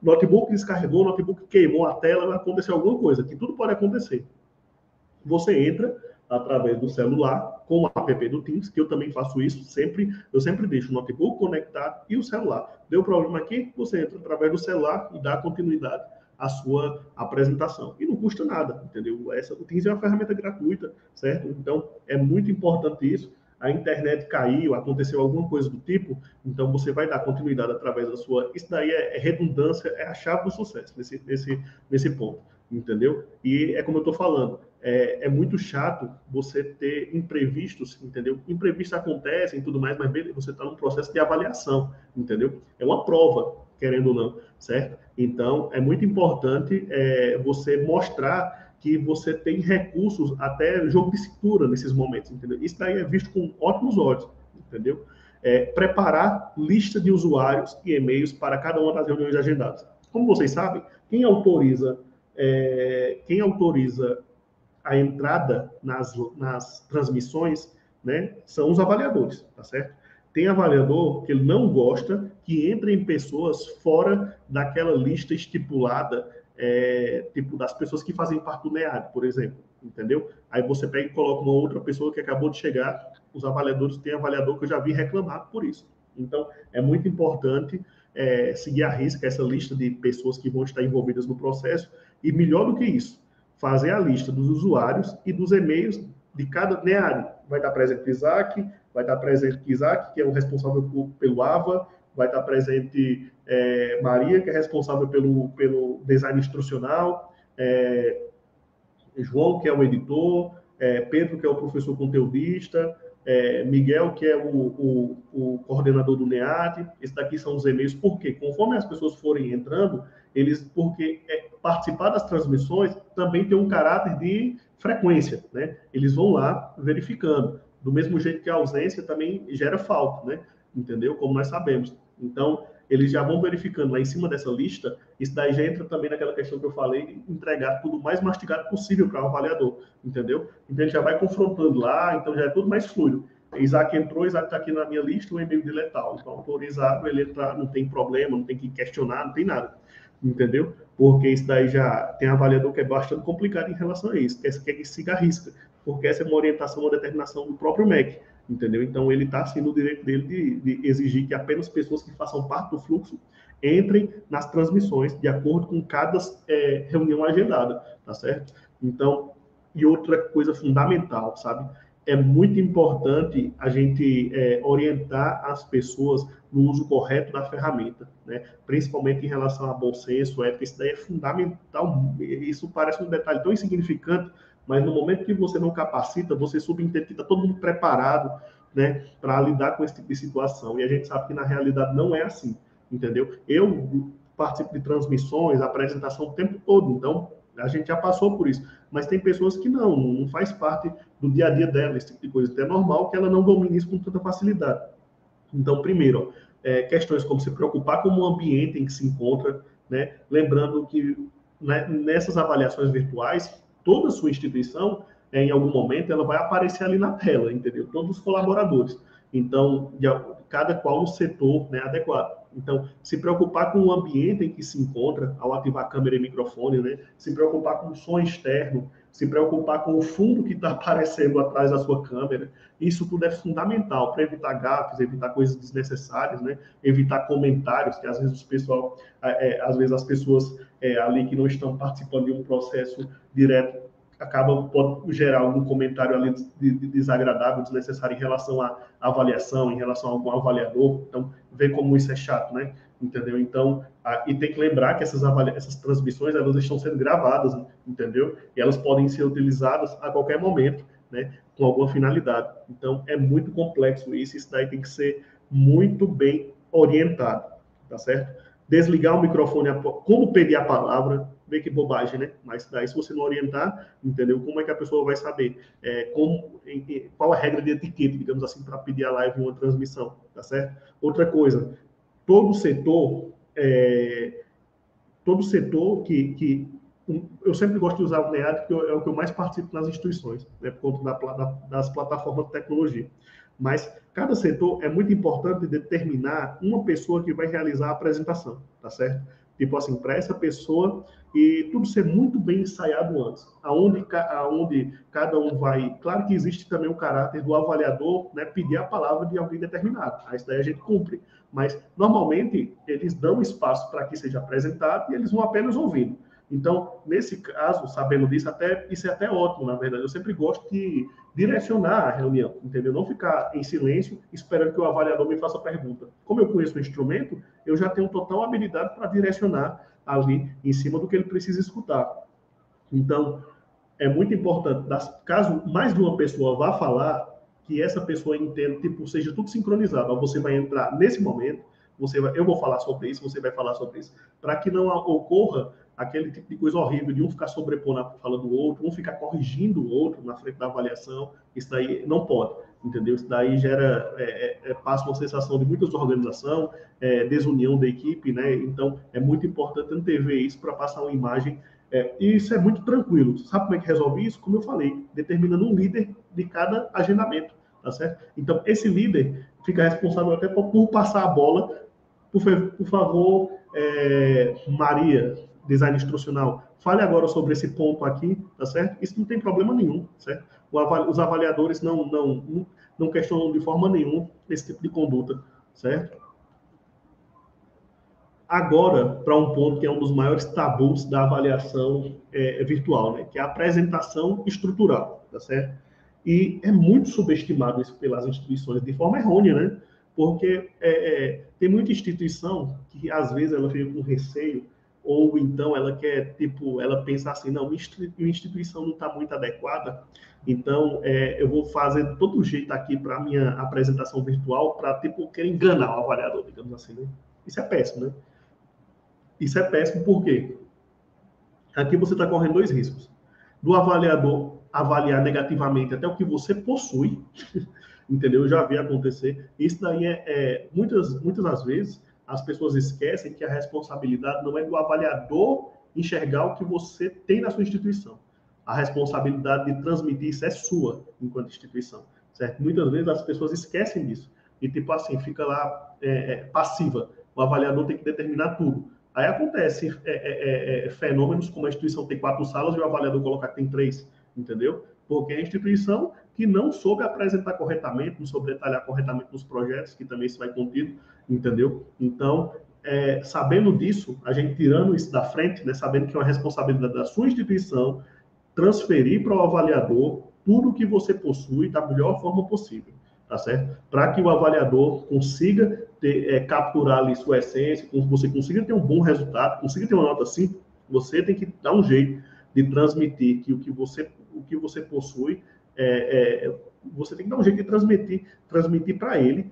Speaker 2: Notebook descarregou, notebook queimou a tela, aconteceu alguma coisa, que tudo pode acontecer. Você entra através do celular com o app do Teams, que eu também faço isso sempre. Eu sempre deixo o notebook conectado e o celular. Deu problema aqui? Você entra através do celular e dá continuidade à sua apresentação. E não custa nada, entendeu? O Teams é uma ferramenta gratuita, certo? Então, é muito importante isso. A internet caiu, aconteceu alguma coisa do tipo, então você vai dar continuidade através da sua... Isso daí é redundância, é a chave do sucesso nesse ponto, entendeu? E é como eu estou falando, é muito chato você ter imprevistos, entendeu? Imprevistos acontecem e tudo mais, mas você está num processo de avaliação, entendeu? É uma prova. querendo ou não, certo? Então, é muito importante você mostrar que você tem recursos, até jogo de cintura nesses momentos, entendeu? Isso daí é visto com ótimos olhos, entendeu? Preparar lista de usuários e e-mails para cada uma das reuniões agendadas. Como vocês sabem, quem autoriza a entrada nas transmissões, né, são os avaliadores, tá certo? Tem avaliador que ele não gosta que entrem pessoas fora daquela lista estipulada, tipo das pessoas que fazem parte do NEAD, por exemplo, entendeu? Aí você pega e coloca uma outra pessoa que acabou de chegar, os avaliadores, tem avaliador que eu já vi reclamar por isso. Então, é muito importante seguir à risca essa lista de pessoas que vão estar envolvidas no processo, e melhor do que isso, fazer a lista dos usuários e dos e-mails de cada NEAD. Vai estar presente Isaac, vai estar presente Isaac, que é o responsável pelo AVA, vai estar presente Maria, que é responsável pelo design instrucional, João, que é o editor, Pedro, que é o professor conteudista, Miguel, que é o coordenador do NEAD. Esses daqui são os e-mails. Por quê? Conforme as pessoas forem entrando, porque participar das transmissões também tem um caráter de frequência, né? Eles vão lá verificando. Do mesmo jeito que a ausência também gera falta, né? Entendeu? Como nós sabemos. Então, eles já vão verificando lá em cima dessa lista. Isso daí já entra também naquela questão que eu falei, entregar tudo mais mastigado possível para o avaliador, entendeu? Então, ele já vai confrontando lá, então já é tudo mais fluido. Isaac entrou, Isaac está aqui na minha lista, o e-mail dele é tal. Então, autorizado, ele entrar, não tem problema, não tem que questionar, não tem nada, entendeu? Porque isso daí já tem avaliador que é bastante complicado em relação a isso, quer que siga a risca, porque essa é uma orientação, uma determinação do próprio MEC, entendeu? Então, ele está assim no direito dele de exigir que apenas pessoas que façam parte do fluxo entrem nas transmissões de acordo com cada reunião agendada, tá certo? Então, e outra coisa fundamental, sabe? É muito importante a gente orientar as pessoas no uso correto da ferramenta, né? Principalmente em relação a bom senso, ética, isso daí é fundamental. Isso parece um detalhe tão insignificante, mas no momento que você não capacita, você subentende que está todo mundo preparado, né, para lidar com esse tipo de situação. E a gente sabe que na realidade não é assim, entendeu? Eu participo de transmissões, apresentação o tempo todo, então a gente já passou por isso. Mas tem pessoas que não faz parte do dia a dia dela, esse tipo de coisa. Então é normal que ela não domine isso com tanta facilidade. Então, primeiro, questões como se preocupar com o ambiente em que se encontra, né? Lembrando que nessas avaliações virtuais, toda a sua instituição, em algum momento, ela vai aparecer ali na tela, entendeu? Todos os colaboradores. Então, cada qual no setor, né, adequado. Então, se preocupar com o ambiente em que se encontra, ao ativar câmera e microfone, né? Se preocupar com o som externo, se preocupar com o fundo que está aparecendo atrás da sua câmera. Isso tudo é fundamental para evitar gafes, evitar coisas desnecessárias, né? Evitar comentários, que às vezes às vezes as pessoas ali que não estão participando de um processo direto pode gerar algum comentário ali de desagradável, desnecessário em relação à avaliação, em relação a algum avaliador. Então, vê como isso é chato, né? Entendeu? Então, e tem que lembrar que essas transmissões, elas estão sendo gravadas, entendeu? E elas podem ser utilizadas a qualquer momento, né? Com alguma finalidade. Então, é muito complexo isso daí tem que ser muito bem orientado, tá certo? Desligar o microfone, como pedir a palavra, vê que bobagem, né? Mas daí, se você não orientar, entendeu? Como é que a pessoa vai saber qual a regra de etiqueta, digamos assim, para pedir a live em uma transmissão, tá certo? Outra coisa, todo setor que eu sempre gosto de usar o NEAD, porque é o que eu mais participo nas instituições, né, por conta das plataformas de tecnologia. Mas cada setor é muito importante determinar uma pessoa que vai realizar a apresentação, tá certo? Tipo assim, para essa pessoa, e tudo ser muito bem ensaiado antes. Aonde cada um vai... Claro que existe também o caráter do avaliador, né, pedir a palavra de alguém determinado. Aí isso daí a gente cumpre. Mas, normalmente, eles dão espaço para que seja apresentado e eles vão apenas ouvindo. Então, nesse caso, sabendo disso, isso é até ótimo, na verdade. Eu sempre gosto de direcionar a reunião, entendeu? Não ficar em silêncio esperando que o avaliador me faça a pergunta. Como eu conheço o instrumento, eu já tenho total habilidade para direcionar ali em cima do que ele precisa escutar. Então, é muito importante, caso mais de uma pessoa vá falar, que essa pessoa entenda, tipo, seja tudo sincronizado. Você vai entrar nesse momento, eu vou falar sobre isso, você vai falar sobre isso, para que não ocorra aquele tipo de coisa horrível de um ficar sobrepondo a fala do outro, um ficar corrigindo o outro na frente da avaliação. Isso daí não pode, entendeu? Isso daí gera, passa uma sensação de muita desorganização, desunião da equipe, né? Então, é muito importante antever isso para passar uma imagem. E isso é muito tranquilo. Sabe como é que resolve isso? Como eu falei, determinando um líder de cada agendamento, tá certo? Então, esse líder fica responsável até por passar a bola. Por favor, Maria, design instrucional, fale agora sobre esse ponto aqui, tá certo? Isso não tem problema nenhum, certo? Os avaliadores não questionam de forma nenhuma esse tipo de conduta, certo? Agora, para um ponto que é um dos maiores tabus da avaliação virtual, né? Que é a apresentação estrutural, tá certo? E é muito subestimado isso pelas instituições de forma errônea, né? Porque tem muita instituição que, às vezes, ela fica com receio, ou então ela quer, tipo, ela pensa assim, não, minha instituição não está muito adequada, então eu vou fazer de todo jeito aqui para a minha apresentação virtual para, tipo, querer enganar o avaliador, digamos assim, né? Isso é péssimo, né? Isso é péssimo porque aqui você está correndo dois riscos. Do avaliador avaliar negativamente até o que você possui, entendeu? Eu já vi acontecer. Isso daí muitas das vezes, as pessoas esquecem que a responsabilidade não é do avaliador enxergar o que você tem na sua instituição. A responsabilidade de transmitir isso é sua, enquanto instituição, certo? Muitas vezes as pessoas esquecem disso. E, tipo assim, fica lá passiva. O avaliador tem que determinar tudo. Aí acontece fenômenos como a instituição tem 4 salas e o avaliador colocar que tem 3, entendeu? Porque é a instituição que não soube apresentar corretamente, não soube detalhar corretamente nos projetos, que também isso vai contido, entendeu? Então, sabendo disso, a gente tirando isso da frente, né, sabendo que é uma responsabilidade da sua instituição, transferir para o avaliador tudo que você possui da melhor forma possível, tá certo? Para que o avaliador consiga capturar ali sua essência, você consiga ter um bom resultado, consiga ter uma nota assim, você tem que dar um jeito de transmitir que o que você possui, você tem que dar um jeito de transmitir para ele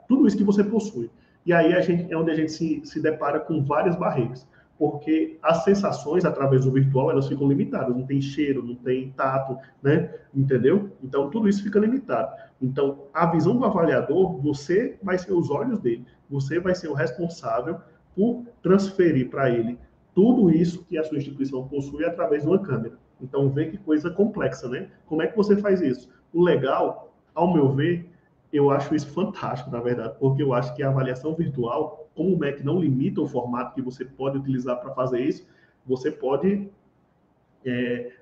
Speaker 2: tudo isso que você possui. E aí é onde a gente se depara com várias barreiras, porque as sensações através do virtual elas ficam limitadas, não tem cheiro, não tem tato, né? Entendeu? Então tudo isso fica limitado. Então a visão do avaliador, você vai ser os olhos dele, você vai ser o responsável por transferir para ele tudo isso que a sua instituição possui através de uma câmera. Então vê que coisa complexa, né? Como é que você faz isso? O legal, ao meu ver, eu acho isso fantástico, na verdade, porque eu acho que a avaliação virtual, como o MEC não limita o formato que você pode utilizar para fazer isso, você pode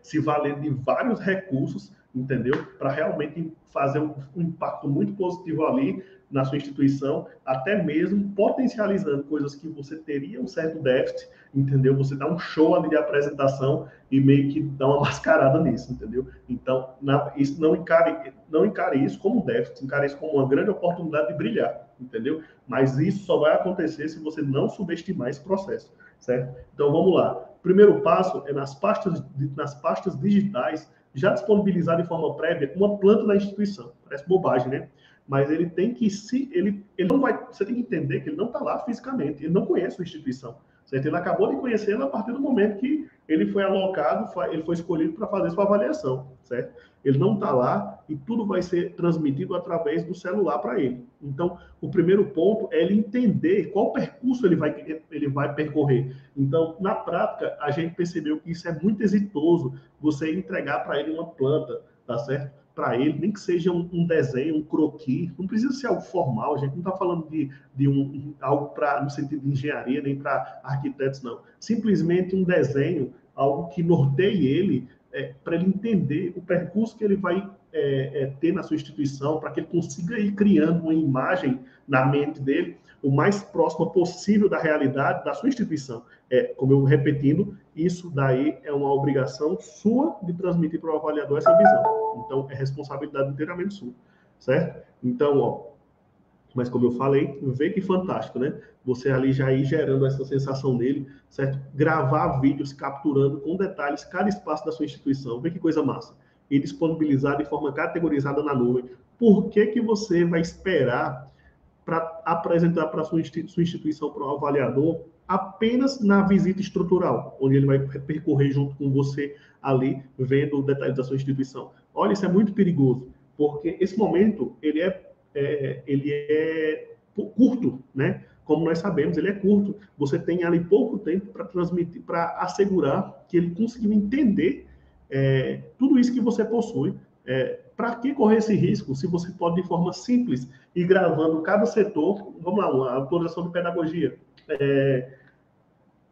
Speaker 2: se valer de vários recursos, entendeu? Para realmente fazer um impacto muito positivo ali na sua instituição, até mesmo potencializando coisas que você teria um certo déficit, entendeu? Você dá um show ali de apresentação e meio que dá uma mascarada nisso, entendeu? Então, isso não encare isso como um déficit, encare isso como uma grande oportunidade de brilhar, entendeu? Mas isso só vai acontecer se você não subestimar esse processo, certo? Então, vamos lá. O primeiro passo é nas pastas digitais, já disponibilizar de forma prévia uma planta da instituição. Parece bobagem, né? Mas ele tem que ele não vai, você tem que entender que ele não está lá fisicamente, ele não conhece a instituição, certo? Ele acabou de conhecê-la a partir do momento que ele foi alocado, ele foi escolhido para fazer sua avaliação, certo? Ele não está lá e tudo vai ser transmitido através do celular para ele. Então, o primeiro ponto é ele entender qual percurso ele vai percorrer. Então, na prática, a gente percebeu que isso é muito exitoso, você entregar para ele uma planta, tá certo? Para ele, nem que seja um desenho, um croquis, não precisa ser algo formal, a gente não está falando de algo no sentido de engenharia, nem para arquitetos, não. Simplesmente um desenho, algo que norteie ele, para ele entender o percurso que ele vai ter na sua instituição, para que ele consiga ir criando uma imagem na mente dele o mais próxima possível da realidade da sua instituição. Como eu repetindo, isso daí é uma obrigação sua de transmitir para o avaliador essa visão. Então, é responsabilidade inteiramente sua, certo? Então, mas como eu falei, vê que fantástico, né? Você ali já ir gerando essa sensação nele, certo? Gravar vídeos capturando com detalhes cada espaço da sua instituição, vê que coisa massa. E disponibilizar de forma categorizada na nuvem. Por que você vai esperar para apresentar para sua instituição, para o avaliador, apenas na visita estrutural, onde ele vai percorrer junto com você ali, vendo detalhes da sua instituição. Olha, isso é muito perigoso, porque esse momento, ele é curto, né? Como nós sabemos, ele é curto. Você tem ali pouco tempo para transmitir, para assegurar que ele conseguiu entender tudo isso que você possui. Para que correr esse risco se você pode, de forma simples, ir gravando cada setor? Vamos lá, uma autorização de pedagogia.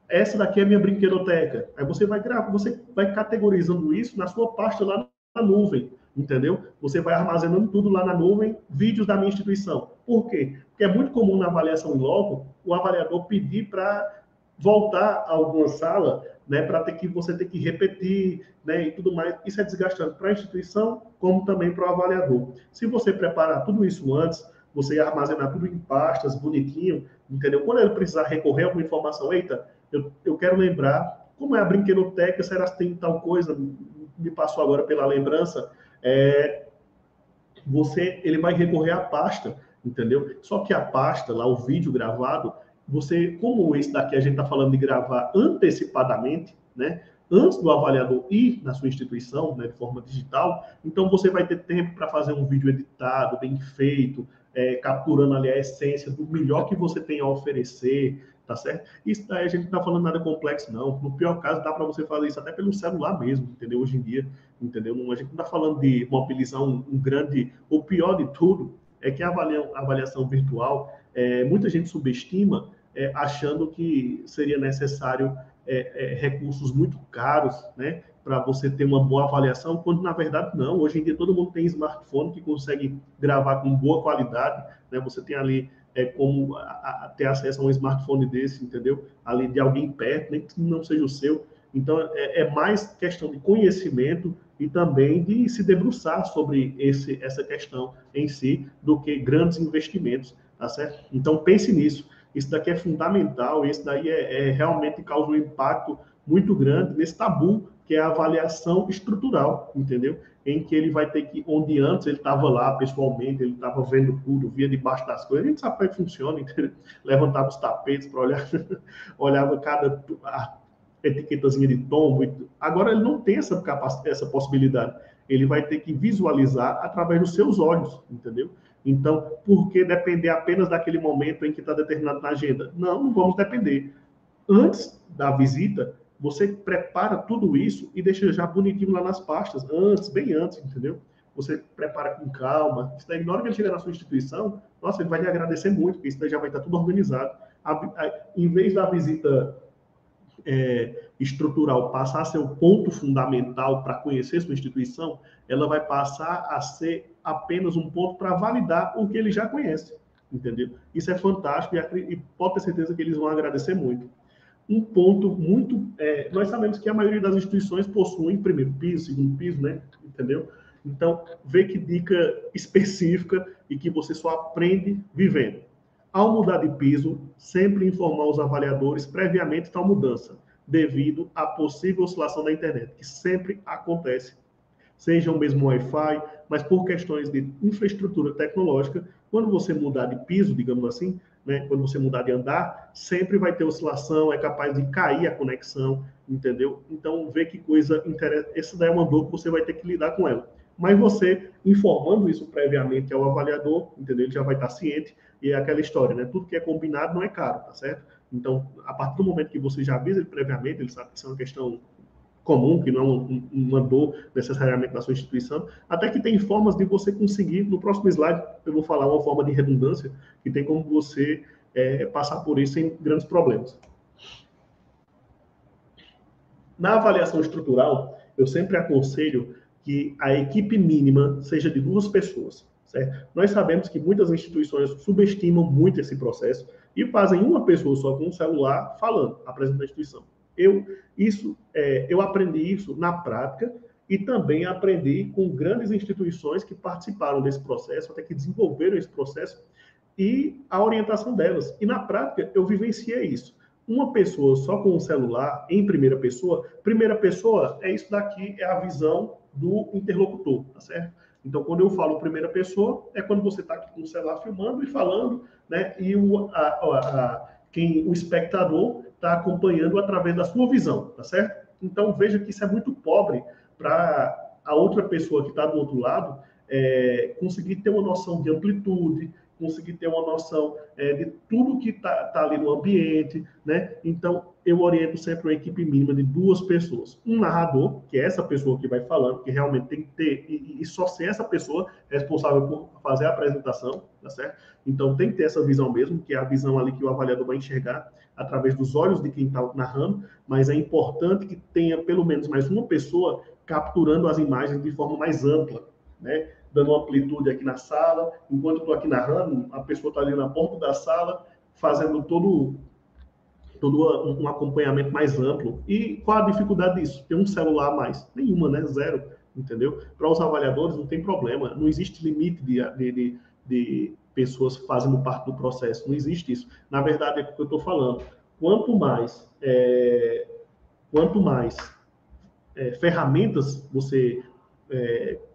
Speaker 2: Essa daqui é a minha brinquedoteca. Aí você vai gravar, você vai categorizando isso na sua pasta lá na nuvem, entendeu? Você vai armazenando tudo lá na nuvem, vídeos da minha instituição. Por quê? Porque é muito comum na avaliação em loco o avaliador pedir para voltar a alguma sala, né, para você ter que repetir, né, e tudo mais. Isso é desgastante para a instituição, como também para o avaliador. Se você preparar tudo isso antes, você armazenar tudo em pastas, bonitinho, entendeu? Quando ele precisar recorrer a alguma informação, eita, eu quero lembrar como é a brinquedoteca, será que tem tal coisa, me passou agora pela lembrança, ele vai recorrer à pasta, entendeu? Só que a pasta, lá o vídeo gravado, como esse daqui a gente está falando de gravar antecipadamente, né? Antes do avaliador ir na sua instituição, né, de forma digital, então você vai ter tempo para fazer um vídeo editado, bem feito, capturando ali a essência do melhor que você tem a oferecer, tá certo? Isso daí a gente não está falando nada complexo, não. No pior caso, dá para você fazer isso até pelo celular mesmo, entendeu? Hoje em dia, entendeu? A gente não está falando de mobilizar um grande... O pior de tudo é que a avaliação virtual, muita gente subestima, achando que seria necessário recursos muito caros, né, para você ter uma boa avaliação, quando na verdade não. Hoje em dia todo mundo tem smartphone que consegue gravar com boa qualidade, né? Você tem ali como ter acesso a um smartphone desse, entendeu? Ali de alguém perto, nem que não seja o seu. Então é mais questão de conhecimento e também de se debruçar sobre essa questão em si, do que grandes investimentos, tá certo? Então pense nisso. Isso daqui é fundamental, isso daí realmente causa um impacto muito grande nesse tabu, que é a avaliação estrutural, entendeu? Em que ele vai ter que, onde antes ele estava lá pessoalmente, ele estava vendo tudo, via debaixo das coisas, a gente sabe como é que funciona, entendeu? Levantava os tapetes para olhar, olhava cada etiquetazinha de tombo. Agora ele não tem essa possibilidade. Ele vai ter que visualizar através dos seus olhos, entendeu? Então, por que depender apenas daquele momento em que está determinado na agenda? Não vamos depender. Antes da visita, você prepara tudo isso e deixa já bonitinho lá nas pastas, bem antes, entendeu? Você prepara com calma. Isso daí, na hora que ele chegar na sua instituição, nossa, ele vai lhe agradecer muito, porque isso daí já vai estar tudo organizado. Em vez da visita estrutural passar a ser o ponto fundamental para conhecer sua instituição, ela vai passar a ser apenas um ponto para validar o que ele já conhece, entendeu? Isso é fantástico e pode ter certeza que eles vão agradecer muito. Um ponto muito... nós sabemos que a maioria das instituições possuem primeiro piso, segundo piso, né? Entendeu? Então, vê que dica específica e que você só aprende vivendo. Ao mudar de piso, sempre informar os avaliadores previamente tal mudança, devido à possível oscilação da internet, que sempre acontece. Seja o mesmo Wi-Fi, mas por questões de infraestrutura tecnológica, quando você mudar de piso, digamos assim, né, quando você mudar de andar, sempre vai ter oscilação, é capaz de cair a conexão, entendeu? Então, vê que coisa interessante. Essa daí é uma dor que você vai ter que lidar com ela. Mas você, informando isso previamente ao avaliador, entendeu? Ele já vai estar ciente, e é aquela história, né? Tudo que é combinado não é caro, tá certo? Então, a partir do momento que você já avisa ele previamente, ele sabe que isso é uma questão comum, que não é uma dor necessariamente da sua instituição, até que tem formas de você conseguir, no próximo slide eu vou falar uma forma de redundância, que tem como você passar por isso sem grandes problemas. Na avaliação estrutural, eu sempre aconselho que a equipe mínima seja de 2 pessoas, certo? Nós sabemos que muitas instituições subestimam muito esse processo e fazem uma pessoa só com um celular falando, apresentando a instituição. Eu aprendi isso na prática e também aprendi com grandes instituições que participaram desse processo, até que desenvolveram esse processo e a orientação delas. E na prática eu vivenciei isso. Uma pessoa só com um celular, em primeira pessoa é isso daqui, é a visão do interlocutor, tá certo? Então, quando eu falo primeira pessoa, é quando você está aqui com o celular filmando e falando, né? E o espectador está acompanhando através da sua visão, tá certo? Então, veja que isso é muito pobre para a outra pessoa que está do outro lado conseguir ter uma noção de amplitude, conseguir ter uma noção de tudo que está ali no ambiente, né? Então, eu oriento sempre uma equipe mínima de 2 pessoas. Um narrador, que é essa pessoa que vai falando, que realmente tem que ter, e só ser essa pessoa responsável por fazer a apresentação, tá certo? Então, tem que ter essa visão mesmo, que é a visão ali que o avaliador vai enxergar através dos olhos de quem está narrando, mas é importante que tenha pelo menos mais uma pessoa capturando as imagens de forma mais ampla, né? Dando uma amplitude aqui na sala, enquanto eu estou aqui narrando, a pessoa está ali na porta da sala, fazendo todo um acompanhamento mais amplo. E qual a dificuldade disso? Ter um celular a mais? Nenhuma, né? Zero, entendeu? Para os avaliadores não tem problema, não existe limite de pessoas fazendo parte do processo, não existe isso. Na verdade, é o que eu estou falando. Quanto mais ferramentas você...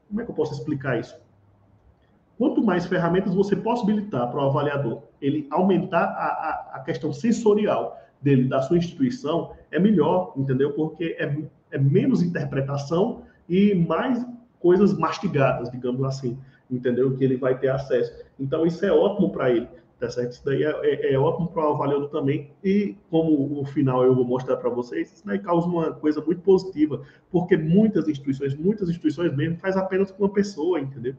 Speaker 2: como é que eu posso explicar isso? Quanto mais ferramentas você possibilitar para o avaliador, ele aumentar a questão sensorial dele, da sua instituição, é melhor, entendeu? Porque é menos interpretação e mais coisas mastigadas, digamos assim, entendeu? Que ele vai ter acesso. Então, isso é ótimo para ele, tá certo? Isso daí é ótimo para o avaliador também. E, como o final eu vou mostrar para vocês, isso daí causa uma coisa muito positiva, porque muitas instituições mesmo, faz apenas com uma pessoa, entendeu?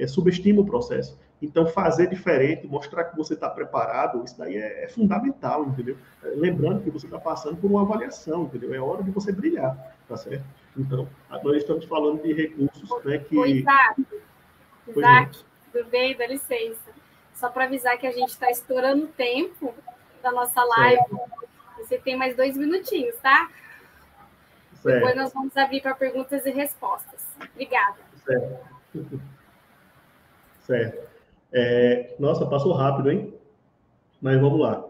Speaker 2: Subestima o processo. Então, fazer diferente, mostrar que você está preparado, isso daí é fundamental, entendeu? Lembrando que você está passando por uma avaliação, entendeu? É hora de você brilhar, tá certo? Então, nós estamos falando de recursos, né, que...
Speaker 1: Isaac, tudo bem? Dá licença. Só para avisar que a gente está estourando o tempo da nossa live. Certo. Você tem mais 2 minutinhos, tá? Certo. Depois nós vamos abrir para perguntas e respostas. Obrigada.
Speaker 2: Certo. Nossa, passou rápido, hein? Mas vamos lá.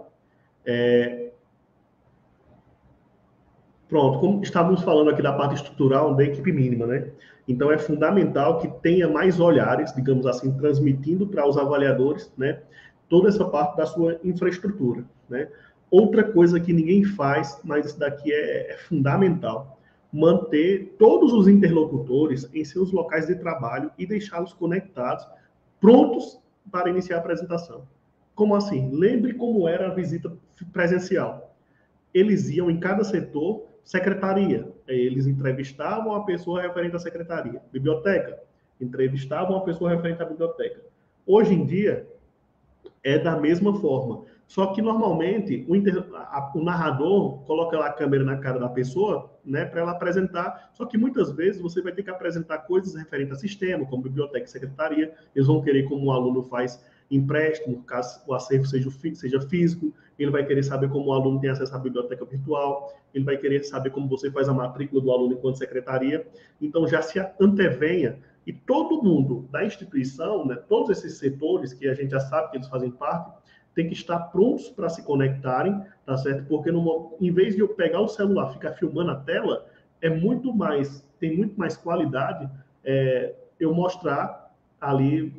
Speaker 2: Pronto, como estávamos falando aqui da parte estrutural da equipe mínima, né? Então, é fundamental que tenha mais olhares, digamos assim, transmitindo para os avaliadores, né? Toda essa parte da sua infraestrutura, né? Outra coisa que ninguém faz, mas isso daqui é fundamental, manter todos os interlocutores em seus locais de trabalho e deixá-los conectados, prontos para iniciar a apresentação. Como assim? Lembre como era a visita presencial. Eles iam em cada setor, secretaria, eles entrevistavam a pessoa referente à secretaria. Biblioteca, entrevistavam a pessoa referente à biblioteca. Hoje em dia, é da mesma forma. Só que, normalmente, o narrador coloca lá a câmera na cara da pessoa, né, para ela apresentar. Só que, muitas vezes, você vai ter que apresentar coisas referentes a sistema, como biblioteca e secretaria. Eles vão querer como o aluno faz empréstimo, caso o acervo seja físico. Ele vai querer saber como o aluno tem acesso à biblioteca virtual. Ele vai querer saber como você faz a matrícula do aluno enquanto secretaria. Então, já se antevenha. E todo mundo da instituição, né, todos esses setores que a gente já sabe que eles fazem parte, tem que estar prontos para se conectarem, tá certo? Porque em vez de eu pegar o celular, ficar filmando a tela, tem muito mais qualidade eu mostrar ali,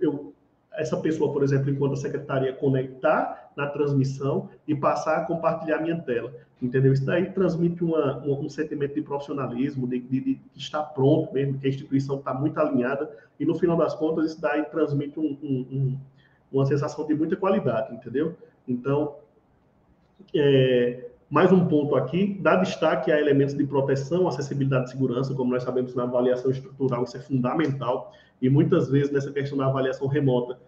Speaker 2: essa pessoa, por exemplo, enquanto a secretaria conectar na transmissão e passar a compartilhar a minha tela, entendeu? Isso daí transmite um sentimento de profissionalismo, de estar pronto mesmo, que a instituição está muito alinhada, e no final das contas isso daí transmite uma sensação de muita qualidade, entendeu? Então, mais um ponto aqui, dá destaque a elementos de proteção, acessibilidade e segurança, como nós sabemos na avaliação estrutural, isso é fundamental, e muitas vezes nessa questão da avaliação remota,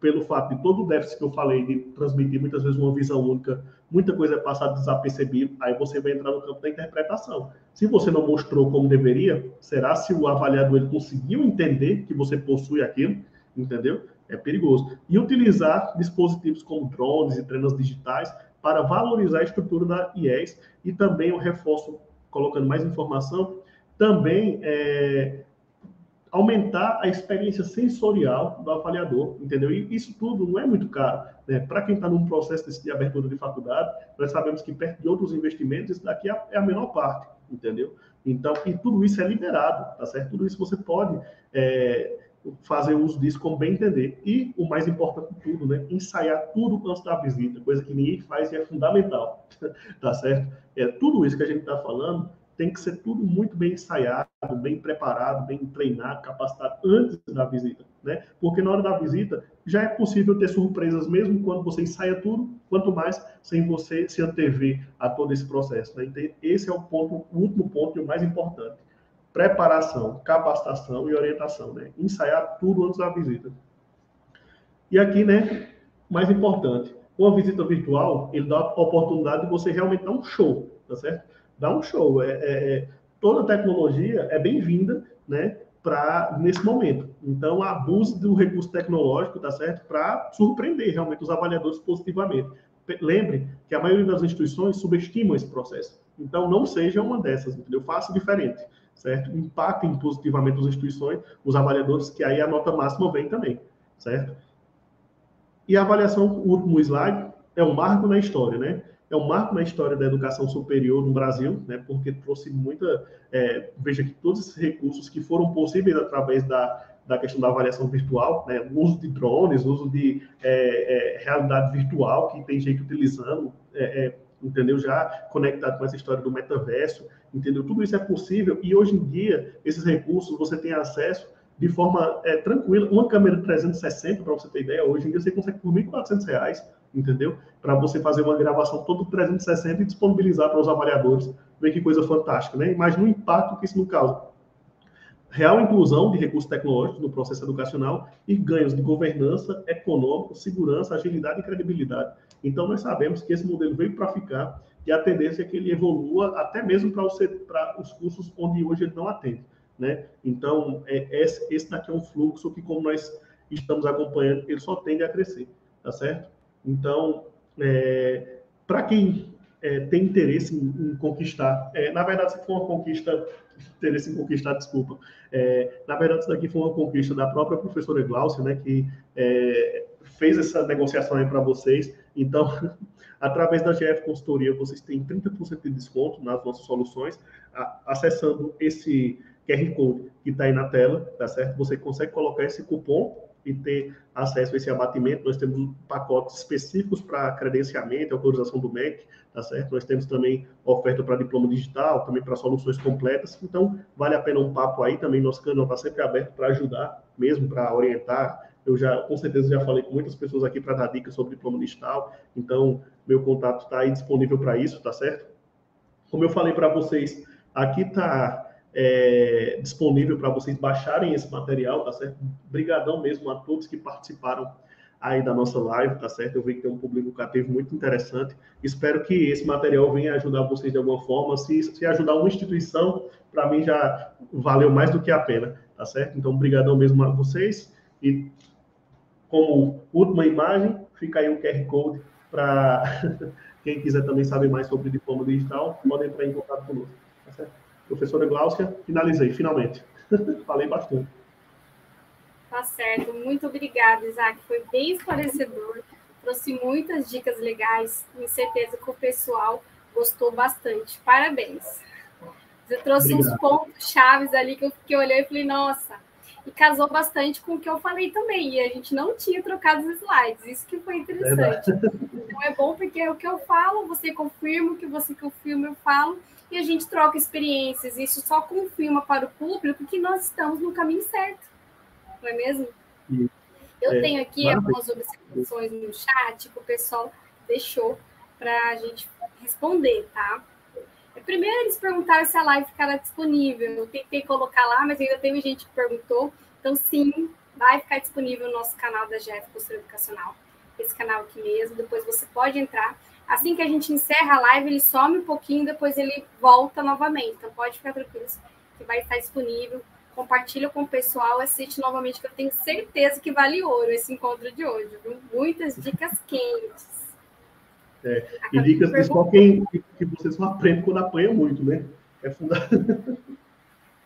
Speaker 2: pelo fato de todo o déficit que eu falei, de transmitir muitas vezes uma visão única, muita coisa é passada desapercebido, aí você vai entrar no campo da interpretação. Se você não mostrou como deveria, será se o avaliador ele conseguiu entender que você possui aquilo, entendeu? É perigoso. E utilizar dispositivos como drones e treinos digitais para valorizar a estrutura da IES e também o reforço, colocando mais informação, também aumentar a experiência sensorial do avaliador, entendeu? E isso tudo não é muito caro, né? Para quem está num processo de abertura de faculdade, nós sabemos que perto de outros investimentos, isso daqui é a menor parte, entendeu? Então, e tudo isso é liberado, tá certo? Tudo isso você pode fazer uso disso como bem entender. E o mais importante de tudo, né? Ensaiar tudo antes da visita, coisa que ninguém faz e é fundamental, tá certo? Tudo isso que a gente está falando tem que ser tudo muito bem ensaiado, bem preparado, bem treinado, capacitado antes da visita, né? Porque na hora da visita já é possível ter surpresas mesmo quando você ensaia tudo, quanto mais sem você se antever a todo esse processo, né? Então, esse é o último ponto e o mais importante. Preparação, capacitação e orientação, né? Ensaiar tudo antes da visita. E aqui, né, mais importante, uma visita virtual, ele dá a oportunidade de você realmente dar um show, tá certo? Dar um show. Toda tecnologia é bem-vinda, né, nesse momento. Então, abuse do recurso tecnológico, tá certo? Para surpreender realmente os avaliadores positivamente. Lembre que a maioria das instituições subestimam esse processo. Então, não seja uma dessas, entendeu? Faça diferente, certo? Impactem positivamente as instituições, os avaliadores, que aí a nota máxima vem também, certo? E a avaliação, o último slide, é um marco na história, né? É um marco na história da educação superior no Brasil, né? Porque trouxe muita... veja que todos esses recursos que foram possíveis através da questão da avaliação virtual, né? O uso de drones, o uso de realidade virtual, que tem gente utilizando, entendeu? Já conectado com essa história do metaverso, entendeu? Tudo isso é possível e hoje em dia, esses recursos você tem acesso de forma tranquila. Uma câmera 360, para você ter ideia, hoje em dia você consegue por R$ 1.400, entendeu? Para você fazer uma gravação toda 360 e disponibilizar para os avaliadores. Vê que coisa fantástica, né? Imagina o impacto que isso não causa. Real inclusão de recursos tecnológicos no processo educacional e ganhos de governança, econômico, segurança, agilidade e credibilidade. Então, nós sabemos que esse modelo veio para ficar e a tendência é que ele evolua até mesmo para os cursos onde hoje ele não atende, né? Então, esse daqui é um fluxo que, como nós estamos acompanhando, ele só tende a crescer, tá certo? Então, para quem tem interesse em conquistar, na verdade, se for uma conquista, interesse em conquistar, desculpa, na verdade, isso daqui foi uma conquista da própria professora Glaucia, né, que fez essa negociação aí para vocês. Então, através da GF Consultoria, vocês têm 30% de desconto nas nossas soluções, acessando esse QR Code que está aí na tela, tá certo? Você consegue colocar esse cupom e ter acesso a esse abatimento. Nós temos pacotes específicos para credenciamento e autorização do MEC, tá certo? Nós temos também oferta para diploma digital, também para soluções completas. Então, vale a pena um papo aí também. Nosso canal está sempre aberto para ajudar, mesmo para orientar. Eu com certeza, já falei com muitas pessoas aqui para dar dicas sobre diploma digital. Então, meu contato está aí disponível para isso, tá certo? Como eu falei para vocês, aqui está disponível para vocês baixarem esse material, tá certo? Obrigadão mesmo a todos que participaram aí da nossa live, tá certo? Eu vi que tem um público cativo muito interessante. Espero que esse material venha ajudar vocês de alguma forma. Se ajudar uma instituição, para mim já valeu mais do que a pena, tá certo? Então, obrigadão mesmo a vocês. E como última imagem, fica aí o QR Code para quem quiser também saber mais sobre diploma digital, podem entrar em contato conosco, tá certo? Professora Glaucia, finalizei, finalmente. Falei bastante.
Speaker 1: Tá certo. Muito obrigada, Isaac. Foi bem esclarecedor. Trouxe muitas dicas legais. Tenho certeza que o pessoal gostou bastante. Parabéns. Você trouxe uns pontos chaves ali que eu fiquei olhando e falei, nossa. E casou bastante com o que eu falei também. E a gente não tinha trocado os slides. Isso que foi interessante. Então é bom porque o que eu falo, você confirma, o que você confirma, eu falo. E a gente troca experiências. Isso só confirma para o público que nós estamos no caminho certo. Não é mesmo? Eu tenho aqui algumas observações no chat que o pessoal deixou para a gente responder, tá? Primeiro, eles perguntaram se a live ficará disponível. Eu tentei colocar lá, mas ainda teve gente que perguntou. Então, sim, vai ficar disponível no nosso canal da GF Consultoria Educacional. Esse canal aqui mesmo. Depois você pode entrar. Assim que a gente encerra a live, ele some um pouquinho, depois ele volta novamente. Então, pode ficar tranquilo que vai estar disponível. Compartilha com o pessoal, assiste novamente, que eu tenho certeza que vale ouro esse encontro de hoje, viu? Muitas dicas quentes.
Speaker 2: E dicas que você só aprende quando apanha muito, né? É fundamental.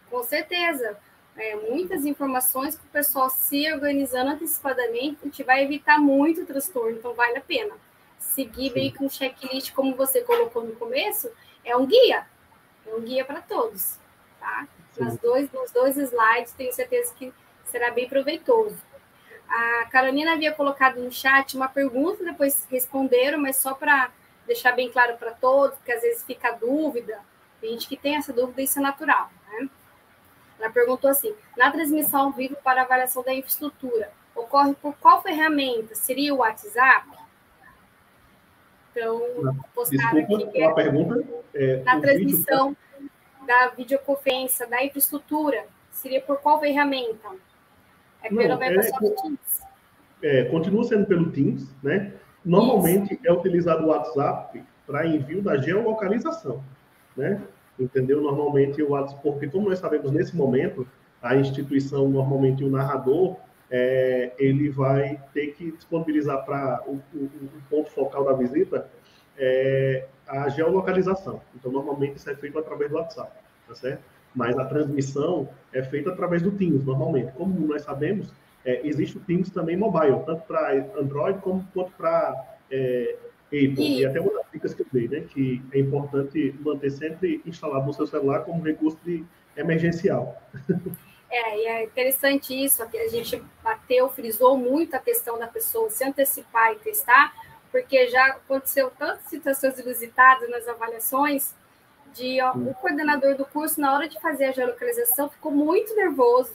Speaker 1: Com certeza. Muitas informações que o pessoal se organizando antecipadamente, a gente vai evitar muito transtorno, então vale a pena. Seguir meio que um checklist, como você colocou no começo, é um guia. É um guia para todos, tá? Nos dois slides, tenho certeza que será bem proveitoso. A Carolina havia colocado no chat uma pergunta, depois responderam, mas só para deixar bem claro para todos, porque às vezes fica dúvida, tem gente que tem essa dúvida, isso é natural, né? Ela perguntou assim, na transmissão ao vivo para avaliação da infraestrutura, ocorre por qual ferramenta? Seria o WhatsApp? Então, postaram
Speaker 2: Desculpa,
Speaker 1: aqui.
Speaker 2: qual a pergunta?
Speaker 1: Na transmissão da videoconferência, da infraestrutura, seria por qual ferramenta? Pelo Microsoft Teams.
Speaker 2: Continua sendo pelo Teams, né? Normalmente é utilizado o WhatsApp para envio da geolocalização, né? Entendeu? Normalmente o WhatsApp, porque como nós sabemos nesse momento, a instituição, normalmente o narrador, ele vai ter que disponibilizar para o ponto focal da visita a geolocalização. Então, normalmente isso é feito através do WhatsApp, tá certo? Mas a transmissão é feita através do Teams, normalmente. Como nós sabemos, existe o Teams também mobile, tanto para Android quanto para Apple. E até uma das dicas que eu dei, né, que é importante manter sempre instalado no seu celular como recurso emergencial.
Speaker 1: E é interessante isso, a gente frisou muito a questão da pessoa se antecipar e testar, porque já aconteceu tantas situações inusitadas nas avaliações, o coordenador do curso, na hora de fazer a geolocalização, ficou muito nervoso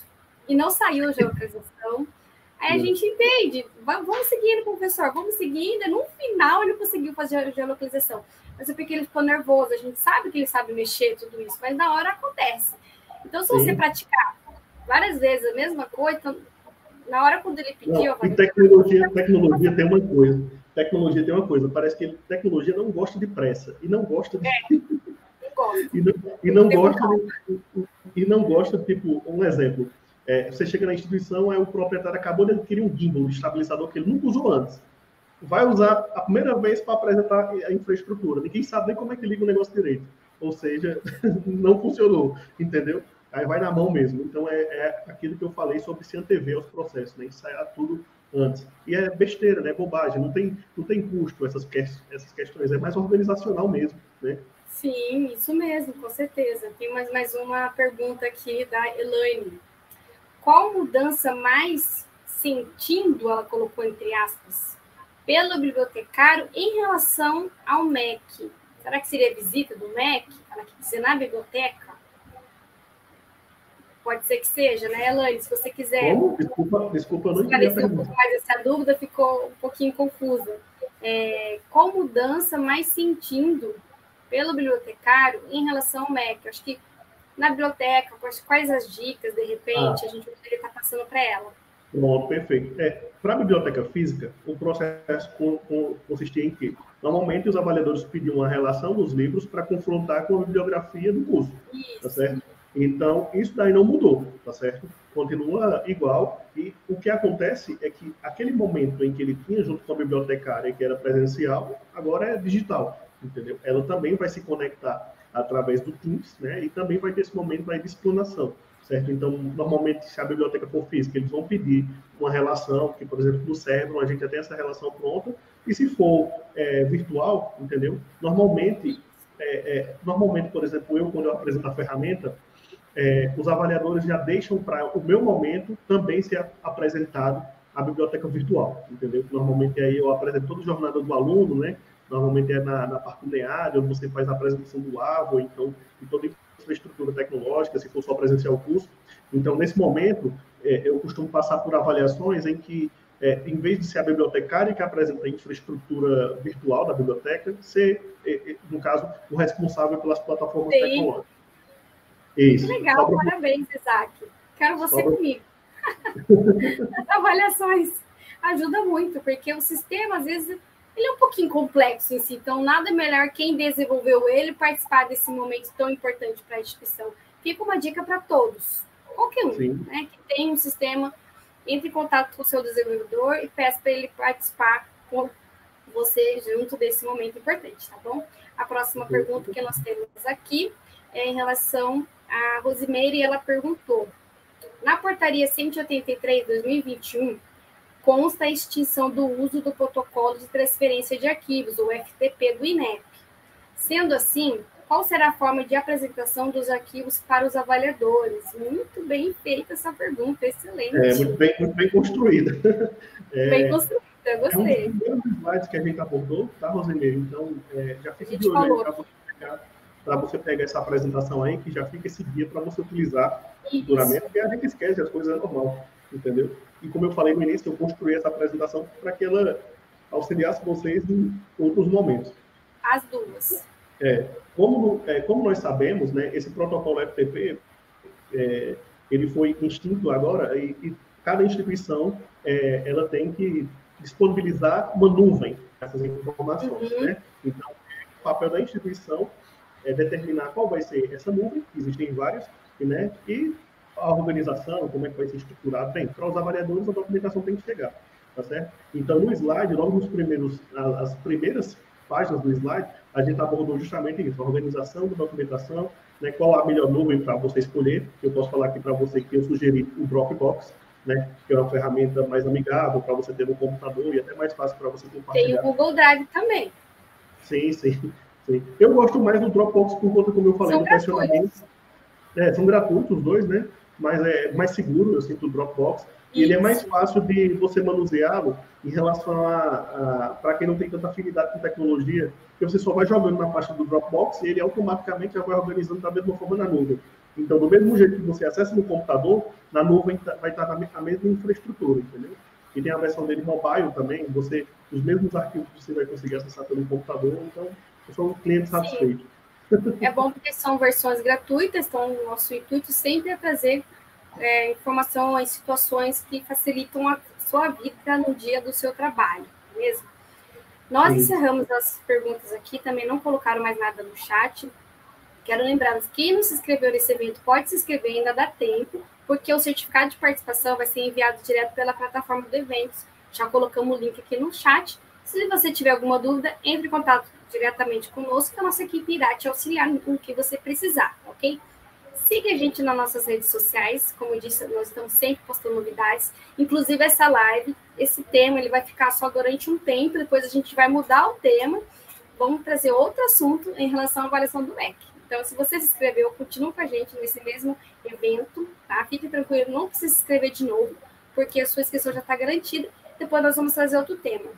Speaker 1: e não saiu a geolocalização. Aí a gente entende, vamos seguindo, professor, vamos seguindo, e no final ele conseguiu fazer a geolocalização. Mas é porque ele ficou nervoso, a gente sabe que ele sabe mexer tudo isso, mas na hora acontece. Então, se você praticar várias vezes a mesma coisa, então, na hora quando ele pediu...
Speaker 2: E tecnologia tem uma coisa. Tecnologia tem uma coisa. Parece que tecnologia não gosta de pressa. E não gosta de... E não gosta, tipo, um exemplo. Você chega na instituição, o proprietário acabou de adquirir um gimbal, um estabilizador que ele nunca usou antes. Vai usar a primeira vez para apresentar a infraestrutura. Ninguém sabe nem como é que liga o negócio direito. Ou seja, não funcionou, entendeu? Aí vai na mão mesmo. Então, é aquilo que eu falei sobre se antever aos processos, né? Ensaiar tudo antes. E é besteira, né? Bobagem. Não tem custo essas questões. É mais organizacional mesmo, né?
Speaker 1: Sim, isso mesmo, com certeza. Tem mais uma pergunta aqui da Elaine. Qual mudança mais sentindo, ela colocou entre aspas, pelo bibliotecário em relação ao MEC? Será que seria visita do MEC? Ela quer dizer na biblioteca? Pode ser que seja, né, Elaine? Se você quiser...
Speaker 2: Como? Desculpa, não entendi a pergunta.
Speaker 1: Mas essa dúvida ficou um pouquinho confusa. Qual mudança mais sentindo pelo bibliotecário em relação ao MEC? Acho que na biblioteca, quais as dicas, de repente, a gente poderia estar passando para ela?
Speaker 2: Pronto, perfeito. Para a biblioteca física, o processo consistia em quê? Normalmente, os avaliadores pediam uma relação dos livros para confrontar com a bibliografia do curso, tá certo? Então, isso daí não mudou, tá certo? Continua igual, e o que acontece é que aquele momento em que ele tinha junto com a bibliotecária, que era presencial, agora é digital, entendeu? Ela também vai se conectar através do Teams, né? E também vai ter esse momento aí de explanação, certo? Então, normalmente, se a biblioteca for física, eles vão pedir uma relação, que, por exemplo, no Cedro, a gente já tem essa relação pronta, e se for virtual, entendeu? Normalmente, por exemplo, quando eu apresento a ferramenta, os avaliadores já deixam para o meu momento também ser apresentado a biblioteca virtual, entendeu? Normalmente aí eu apresento toda a jornada do aluno, né? Normalmente é na parte linear, onde você faz a apresentação do AVO, então, e toda a infraestrutura tecnológica, se for só presencial o curso. Então, nesse momento, eu costumo passar por avaliações em que, em vez de ser a bibliotecária que apresenta a infraestrutura virtual da biblioteca, ser, no caso, o responsável pelas plataformas tecnológicas.
Speaker 1: Isso. Muito legal, parabéns, Isaac. Quero você comigo. As avaliações ajudam muito, porque o sistema, às vezes, ele é um pouquinho complexo em si, então nada melhor quem desenvolveu ele participar desse momento tão importante para a instituição. Fica uma dica para todos, qualquer um, né, que tem um sistema, entre em contato com o seu desenvolvedor e peça para ele participar com você junto desse momento importante, tá bom? A próxima pergunta que nós temos aqui é em relação a Rosimeire, ela perguntou: na portaria 183/2021 consta a extinção do uso do protocolo de transferência de arquivos, o FTP do INEP. Sendo assim, qual será a forma de apresentação dos arquivos para os avaliadores? Muito bem feita essa pergunta, excelente.
Speaker 2: Muito bem construída.
Speaker 1: Bem construída,
Speaker 2: É um dos
Speaker 1: gostei.
Speaker 2: primeiros slides que a gente abordou, tá, Rosimeire? Então, já fica de olho aí para você pegar essa apresentação aí, que já fica esse guia para você utilizar futuramente, porque a gente esquece, as coisas é normal, entendeu? E como eu falei no início, eu construí essa apresentação para que ela auxiliasse vocês em outros momentos.
Speaker 1: As duas.
Speaker 2: Como nós sabemos, né, esse protocolo FTP, ele foi extinto agora, e cada instituição ela tem que disponibilizar uma nuvem essas informações, né? Então, o papel da instituição é determinar qual vai ser essa nuvem, existem várias, né? E a organização, como é que vai ser estruturado, bem, para os avaliadores a documentação tem que chegar, tá certo? Então, no slide, logo as primeiras páginas do slide, a gente abordou justamente isso, a organização da documentação, né, qual a melhor nuvem para você escolher. Eu posso falar aqui para você que eu sugeri o Dropbox, né, que é uma ferramenta mais amigável para você ter no computador e até mais fácil para você compartilhar.
Speaker 1: Tem o Google Drive também.
Speaker 2: Sim. Eu gosto mais do Dropbox por conta, como eu falei, do questionamento. São gratuitos os dois, né? Mas é mais seguro, eu sinto, o Dropbox. E ele é mais fácil de você manuseá-lo em relação para quem não tem tanta afinidade com tecnologia, porque você só vai jogando na pasta do Dropbox e ele automaticamente já vai organizando da mesma forma na nuvem. Então, do mesmo jeito que você acessa no computador, na nuvem vai estar a mesma infraestrutura, entendeu? E tem a versão dele mobile também, os mesmos arquivos que você vai conseguir acessar pelo computador, então eu sou um cliente satisfeito.
Speaker 1: É bom porque são versões gratuitas, então o nosso intuito sempre é trazer informações, situações que facilitam a sua vida no dia do seu trabalho, mesmo. Nós encerramos as perguntas aqui, também não colocaram mais nada no chat. Quero lembrar que quem não se inscreveu nesse evento pode se inscrever, ainda dá tempo, porque o certificado de participação vai ser enviado direto pela plataforma do Eventos. Já colocamos o link aqui no chat. Se você tiver alguma dúvida, entre em contato diretamente conosco, que a nossa equipe irá te auxiliar no que você precisar, ok? Siga a gente nas nossas redes sociais, como eu disse, nós estamos sempre postando novidades, inclusive essa live, esse tema, ele vai ficar só durante um tempo, depois a gente vai mudar o tema, vamos trazer outro assunto em relação à avaliação do MEC. Então, se você se inscreveu, continue com a gente nesse mesmo evento, tá? Fique tranquilo, não precisa se inscrever de novo, porque a sua inscrição já está garantida, depois nós vamos trazer outro tema.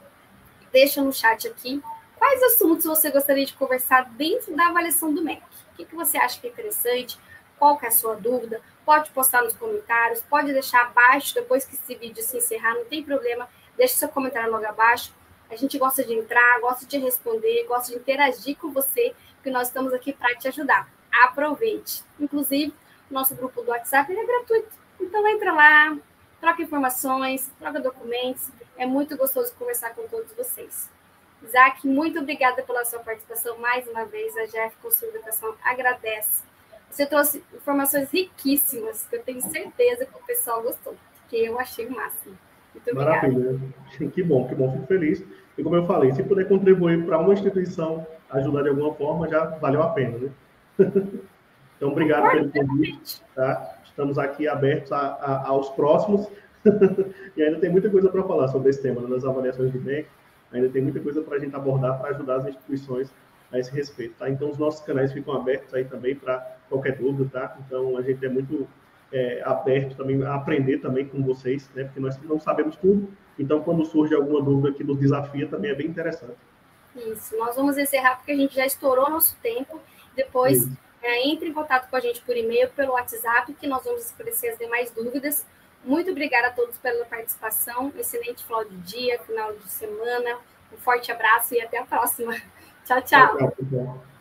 Speaker 1: Deixa no chat aqui quais assuntos você gostaria de conversar dentro da avaliação do MEC. O que você acha que é interessante? Qual que é a sua dúvida? Pode postar nos comentários, pode deixar abaixo, depois que esse vídeo se encerrar, não tem problema, deixa seu comentário logo abaixo. A gente gosta de entrar, gosta de responder, gosta de interagir com você, porque nós estamos aqui para te ajudar. Aproveite. Inclusive, nosso grupo do WhatsApp é gratuito. Então, entra lá, troca informações, troca documentos. É muito gostoso conversar com todos vocês. Isaac, muito obrigada pela sua participação mais uma vez. A GF Consultoria Educação agradece. Você trouxe informações riquíssimas, que eu tenho certeza que o pessoal gostou, porque eu achei o máximo. Muito obrigada.
Speaker 2: Maravilha. Que bom, fico feliz. E como eu falei, se puder contribuir para uma instituição, ajudar de alguma forma, já valeu a pena, né? Então, obrigado pelo convite. Tá? Estamos aqui abertos aos próximos. E ainda tem muita coisa para falar sobre esse tema, das avaliações do MEC. Ainda tem muita coisa para a gente abordar, para ajudar as instituições a esse respeito, tá? Então, os nossos canais ficam abertos aí também para qualquer dúvida, tá? Então, a gente é muito aberto também a aprender também com vocês, né? Porque nós não sabemos tudo. Então, quando surge alguma dúvida que nos desafia, também é bem interessante.
Speaker 1: Isso. Nós vamos encerrar porque a gente já estourou nosso tempo. Depois, entre em contato com a gente por e-mail, pelo WhatsApp, que nós vamos esclarecer as demais dúvidas. Muito obrigada a todos pela participação. Excelente final de dia, final de semana. Um forte abraço e até a próxima. Tchau, tchau.
Speaker 2: Tchau, tchau.